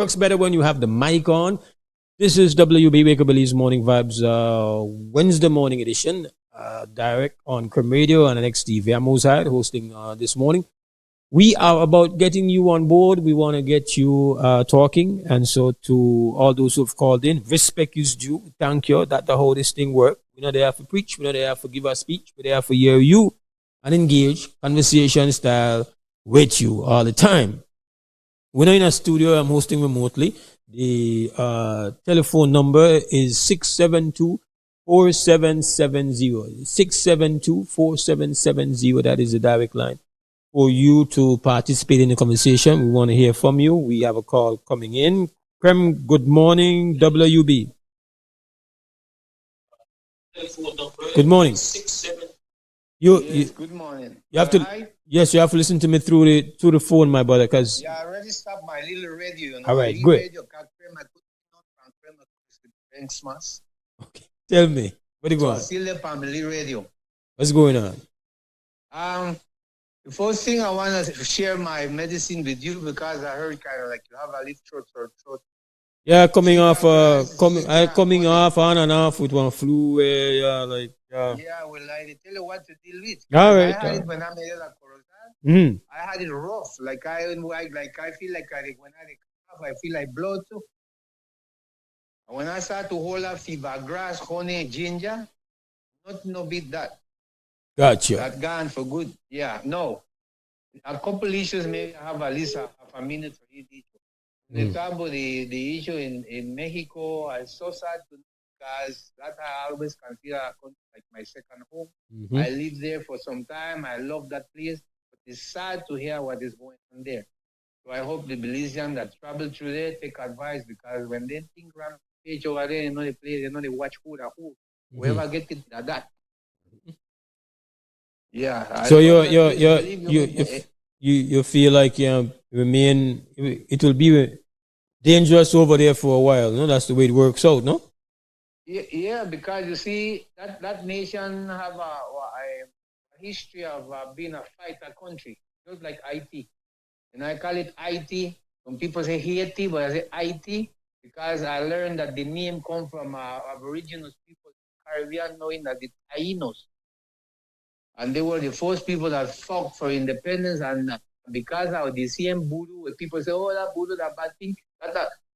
works better when you have the mic on. This is WB Wake Belize Morning Vibes Wednesday morning edition, direct on Creme Radio and an XTV. I'm Mose Hyde hosting this morning. We are about getting you on board. We want to get you talking. And so to all those who've called in, respect is due. Thank you. That's how this thing works. We're not there to preach. We're not there to give a speech. We're there to hear you and engage conversation style with you all the time. We're not in a studio. I'm hosting remotely. The telephone number is 672-4770. 672-4770. That is the direct line for you to participate in the conversation. We want to hear from you. We have a call coming in. Krem, good morning, WB. Good morning. Good morning. You have to. Yes, you have to listen to me through the phone, my brother. Cause I already stopped my little radio. All right, good. Okay, tell me what is going on. Still the family radio. What's going on? The first thing I want to share my medicine with you because I heard kind of like you have a little throat. Yeah, coming off on and off with one flu. Yeah, well, I tell you what to deal with. All right. I had it when I made a Mm-hmm. I had it rough. I feel like when I cough, I feel like blood too. And when I start to hold up fever, grass, honey, ginger, no beat that. Gotcha. That gone for good. Yeah, no. A couple issues, maybe I have at least half a minute for each issue. The talk about the issue in Mexico, I'm so sad because that I always consider like my second home. Mm-hmm. I lived there for some time. I love that place. But it's sad to hear what is going on there. So I hope the Belizeans that travel through there take advice because when they think rampage over there, the place, they watch who. Mm-hmm. Whoever get it, that. Yeah. So you feel like remain. It will be dangerous over there for a while. No, that's the way it works out. No. Yeah, because you see that nation have a history of being a fighter country, just like IT. And I call it IT. Some people say Haiti, but I say IT because I learned that the name comes from Aboriginal people in the Caribbean, knowing that it's Tainos. And they were the first people that fought for independence. And because of the same voodoo, where people say, oh, that voodoo, that bad thing,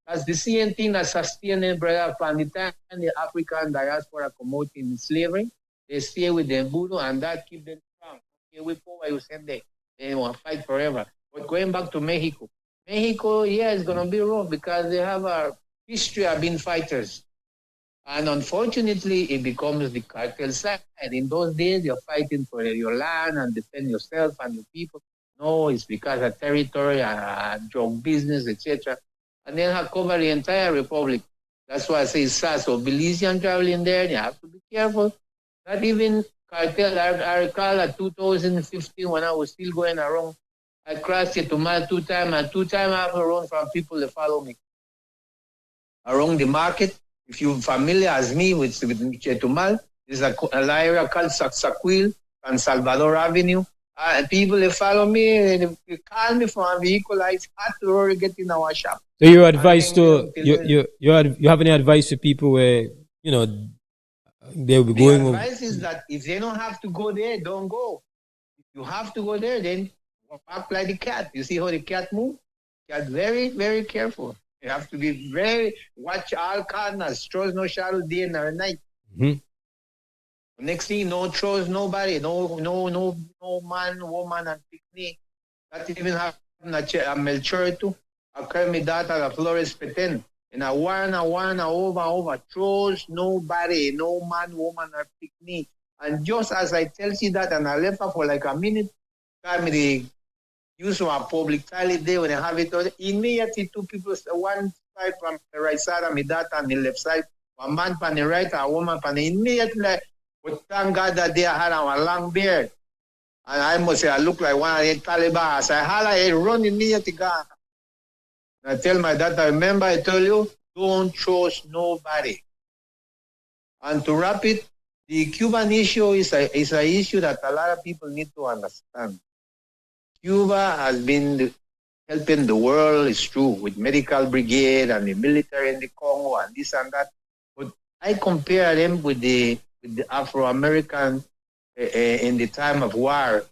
that's the same thing that sustained, brother, from the time the African diaspora come out in slavery. They stay with them voodoo, and that keep them strong. Okay, we power, you send them. They want to fight forever. But going back to Mexico, yeah, it's going to be rough because they have a history of being fighters. And unfortunately, it becomes the cartel side. In those days, you're fighting for your land and defend yourself and your people. No, it's because of territory, drug business, etc. And then have covered the entire republic. That's why I say it's sad. So Belizean traveling there, you have to be careful. Not even cartel. I recall at 2015 when I was still going around, I crossed it to Mal 2 times, and 2 times I have to run from people that follow me. Around the market, if you're familiar as me with Chetumal, there's an area called Saquil and Salvador Avenue. People that follow me, they call me from a vehicle. I had to already get in our shop. So your advice you have any advice to people where they'll be going? The advice is that if they don't have to go there, don't go. If you have to go there, then act like the cat. You see how the cat moves? Cat very, very careful. You have to be watch all corners, throws no shadow day nor night. Mm-hmm. Next thing, no throws nobody, no man, woman, and picnic. That even happened at Melchor too. I call me daughter of Flores Peten. And I want over, throws nobody, no man, woman, or picnic. And just as I tell you that, and I left her for like a minute, call me the use of a public toilet there when I have it. Immediately, 2 people, one side from the right side, and my daughter on the left side. A man on the right, a woman on the immediately. But thank God that day I had a long beard. And I must say, I look like one of the Taliban. As I holler, I run immediately gone. And I tell my daughter, remember I told you, don't trust nobody. And to wrap it, the Cuban issue is an issue that a lot of people need to understand. Cuba has been helping the world is true with medical brigade and the military in the Congo and this and that. But I compare them with the Afro-American in the time of war.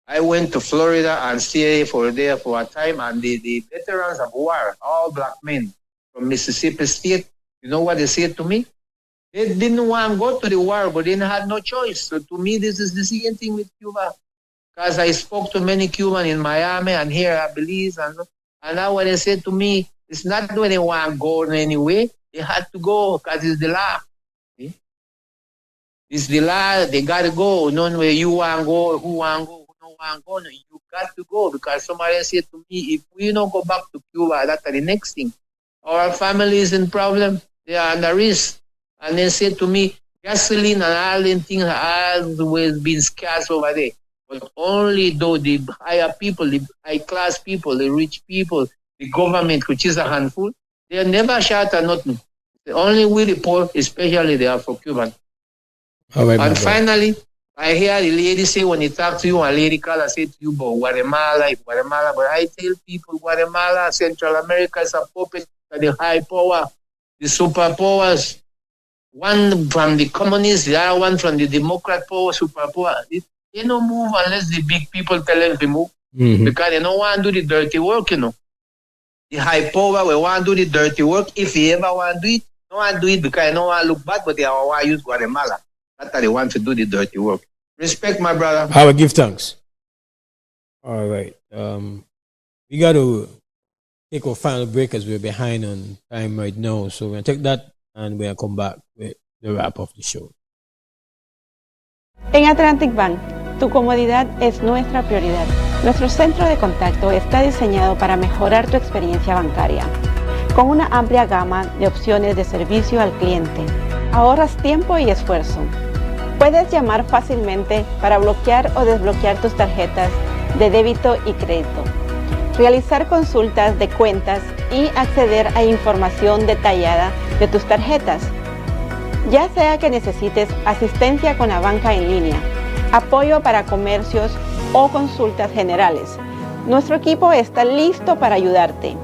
I went to Florida and stayed there for a time, and the veterans of war, all black men from Mississippi State, you know what they said to me? They didn't want to go to the war, but they had no choice. So to me, this is the same thing with Cuba. Because I spoke to many Cubans in Miami and here at Belize. And now when they said to me, it's not when they want to go anyway. They had to go because it's the law. See? It's the law. They got to go. None where you want to go, who want to go, who don't want to go. No, you got to go because somebody said to me, if we don't go back to Cuba, that's the next thing. Our family is in problem. They are under risk. And they said to me, gasoline and all them things have always been scarce over there. But only though the higher people, the high-class people, the rich people, the government, which is a handful, they never shout at nothing. Only we the poor, especially the Afro-Cuban. Right, and finally, I hear the lady say when he talk to you, a lady call and say to you about Guatemala. But I tell people Guatemala, Central America is a puppet of the high power, the superpowers. One from the communists, the other one from the Democrat power, superpower. They don't move unless the big people tell them to move. Mm-hmm. Because they don't want to do the dirty work, you know. The high power will want to do the dirty work. If they ever want to do it, they don't want to do it because they don't want to look bad, but they want to use Guatemala. That's how they want to do the dirty work. Respect, my brother. I will give thanks. All right. We got to take a final break as we're behind on time right now. So we're going to take that and we're going to come back with the wrap of the show. En Atlantic Bank, tu comodidad es nuestra prioridad. Nuestro centro de contacto está diseñado para mejorar tu experiencia bancaria. Con una amplia gama de opciones de servicio al cliente, ahorras tiempo y esfuerzo. Puedes llamar fácilmente para bloquear o desbloquear tus tarjetas de débito y crédito, realizar consultas de cuentas y acceder a información detallada de tus tarjetas. Ya sea que necesites asistencia con la banca en línea, apoyo para comercios o consultas generales, nuestro equipo está listo para ayudarte.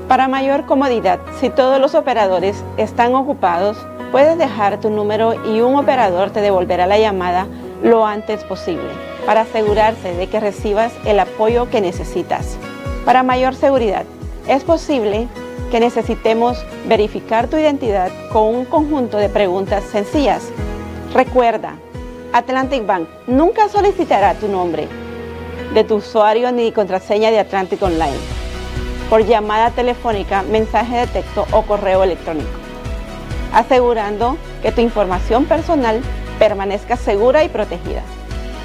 Para mayor comodidad, si todos los operadores están ocupados, puedes dejar tu número y un operador te devolverá la llamada lo antes posible para asegurarse de que recibas el apoyo que necesitas. Para mayor seguridad, es posible que necesitemos verificar tu identidad con un conjunto de preguntas sencillas. Recuerda, Atlantic Bank nunca solicitará tu nombre de tu usuario ni contraseña de Atlantic Online por llamada telefónica, mensaje de texto o correo electrónico, asegurando que tu información personal permanezca segura y protegida.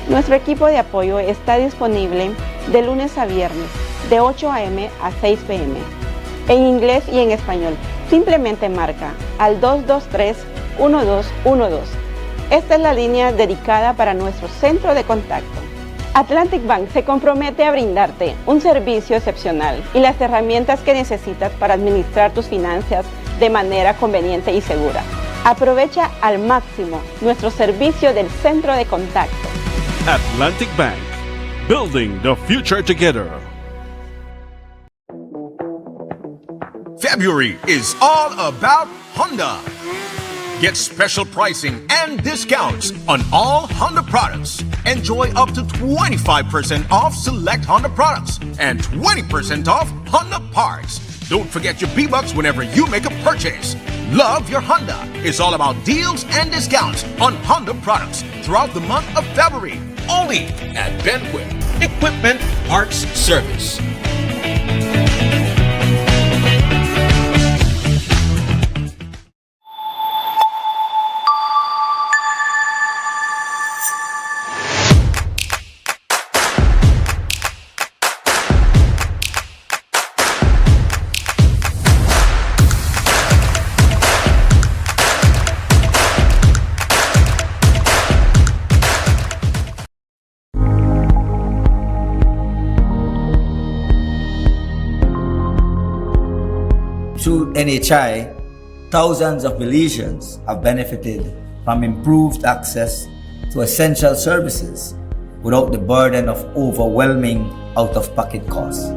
Nuestro equipo de apoyo está disponible de lunes a viernes, de 8 a.m. a 6 p.m., en inglés y en español. Simplemente marca al 223-1212. Esta es la línea dedicada para nuestro centro de contacto. Atlantic Bank se compromete a brindarte un servicio excepcional y las herramientas que necesitas para administrar tus finanzas de manera conveniente y segura. Aprovecha al máximo nuestro servicio del centro de contacto. Atlantic Bank, building the future together. February is all about Honda. Get special pricing and discounts on all Honda products. Enjoy up to 25% off select Honda products and 20% off Honda parts. Don't forget your B-Bucks whenever you make a purchase. Love your Honda is all about deals and discounts on Honda products throughout the month of February. Only at Benquip Equipment Parts Service. Through NHI, thousands of Belizeans have benefited from improved access to essential services without the burden of overwhelming out-of-pocket costs.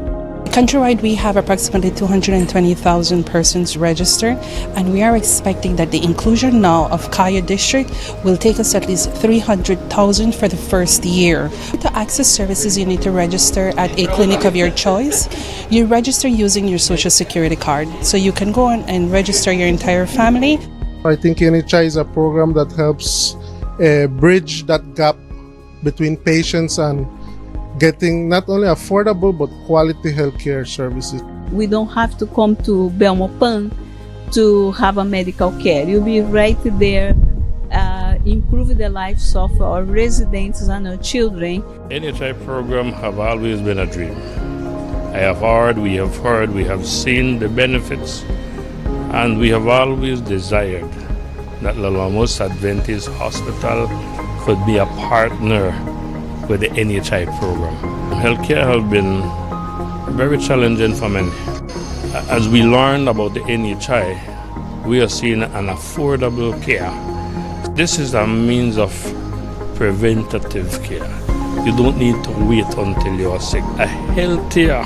Countrywide, we have approximately 220,000 persons registered, and we are expecting that the inclusion now of Kaya District will take us at least 300,000 for the first year. To access services, you need to register at a clinic of your choice. You register using your Social Security card, so you can go on and register your entire family. I think NHI is a program that helps bridge that gap between patients and getting not only affordable but quality healthcare services. We don't have to come to Belmopan to have a medical care. You'll be right there, improve the lives of our residents and our children. NHI program have always been a dream. I have heard, we have seen the benefits, and we have always desired that Lalamos Adventist Hospital could be a partner with the NHI program. Healthcare has been very challenging for many. As we learn about the NHI, we are seeing an affordable care. This is a means of preventative care. You don't need to wait until you are sick. A healthier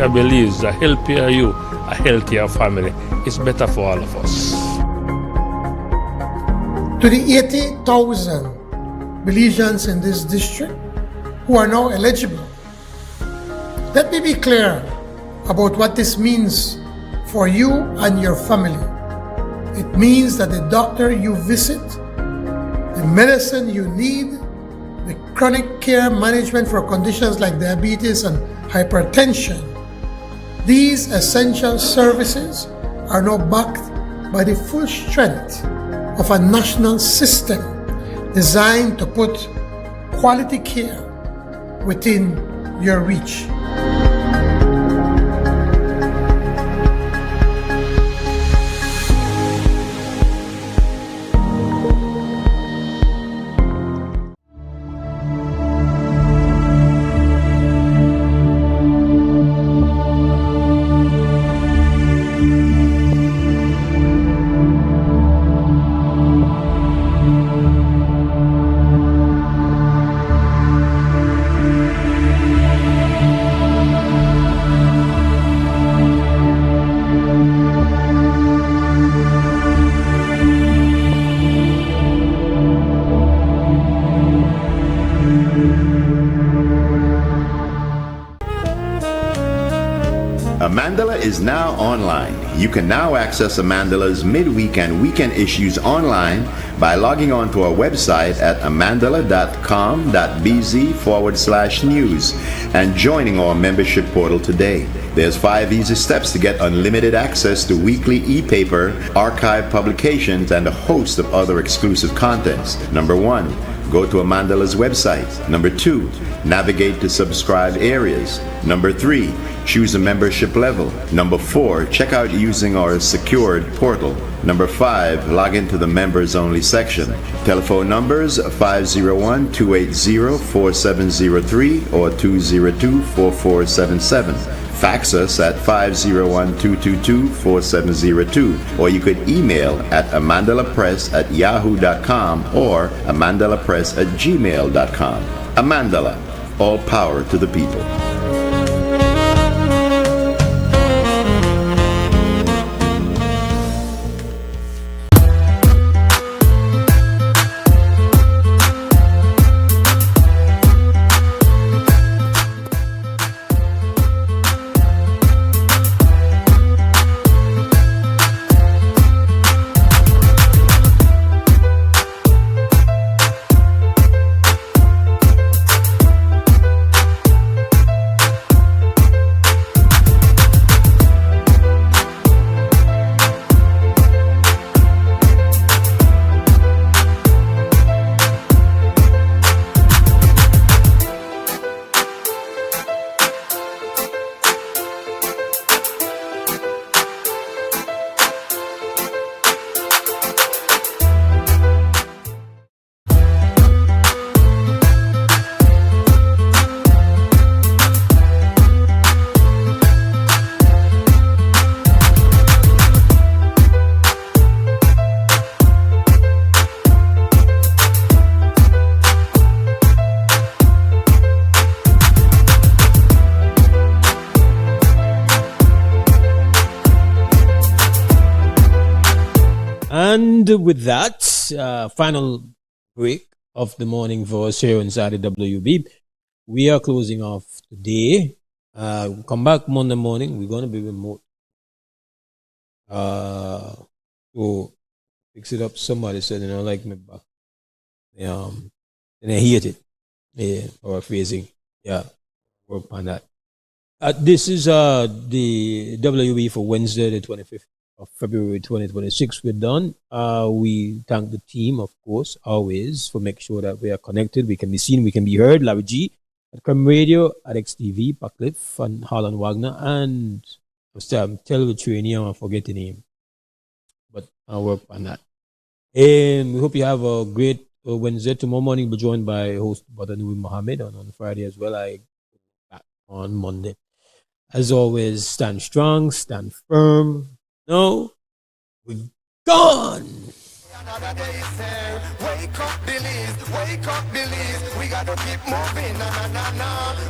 believes, a healthier you, a healthier family. It's better for all of us. To the 80,000 Belizeans in this district who are now eligible, let me be clear about what this means for you and your family. It means that the doctor you visit, the medicine you need, the chronic care management for conditions like diabetes and hypertension, these essential services are now backed by the full strength of a national system designed to put quality care within your reach. Amandala is now online. You can now access Amandala's midweek and weekend issues online by logging on to our website at amandala.com.bz/news and joining our membership portal today. There's 5 easy steps to get unlimited access to weekly e-paper, archive publications, and a host of other exclusive contents. Number 1, go to Amandala's website. Number 2, navigate to subscribed areas. Number 3, choose a membership level. Number 4, check out using our secured portal. Number 5, log into the members only section. Telephone numbers 501-280-4703 or 202-4477. Fax us at 501-222-4702, or you could email at amandalapress@yahoo.com or amandalapress@gmail.com. Amandala, all power to the people. And with that, final break of the morning for us here inside the WB. We are closing off today. Come back Monday morning. We're going to be remote. So fix it up. Somebody said, you know, like me back. And I hate it. Yeah, or phrasing. Yeah, work on that. This is the WB for Wednesday, the 25th of February 2026. We're done. We thank the team, of course, always, for making sure that we are connected. We can be seen, we can be heard. Larry G at Creme Radio, at XTV, Pacliff, and Harlan Wagner, and tell the trainee, I forget the name, but I'll work on that. And we hope you have a great Wednesday. Tomorrow morning, we'll be joined by host Badanui Mohammed, and on Friday as well. I back on Monday. As always, stand strong, stand firm. No, we're gone. Another day is here. Wake up, Billies. Wake up, Billies. We gotta keep moving. Na na na na.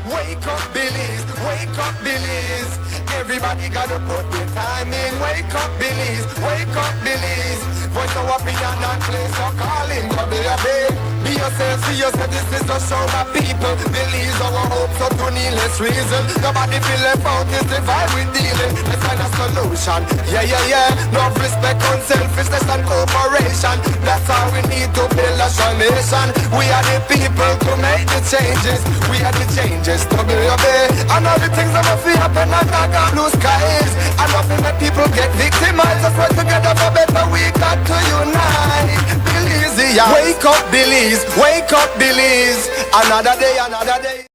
Wake up, Billies. Wake up, Billies. Everybody gotta put their time in. Wake up, Billies. Wake up, Billies. Voice of opinion and place your calling. Come here, babe. Be yourself, see yourself. This is the show of people. Billies, our hopes up to needless reason. Nobody feel left out. It's the vibe we're dealing. Let's find a solution. Yeah, yeah, yeah. No respect, unselfishness and cooperation. That's how we need to build a strong nation. We are the people to make the changes. We are the changes to be obeyed. And all the things that must happen and not got blue skies. And nothing that people get victimized. Let's work together for better. We got to unite. Billies, yeah. Wake up, Billies. Wake up, Billies. Another day, another day.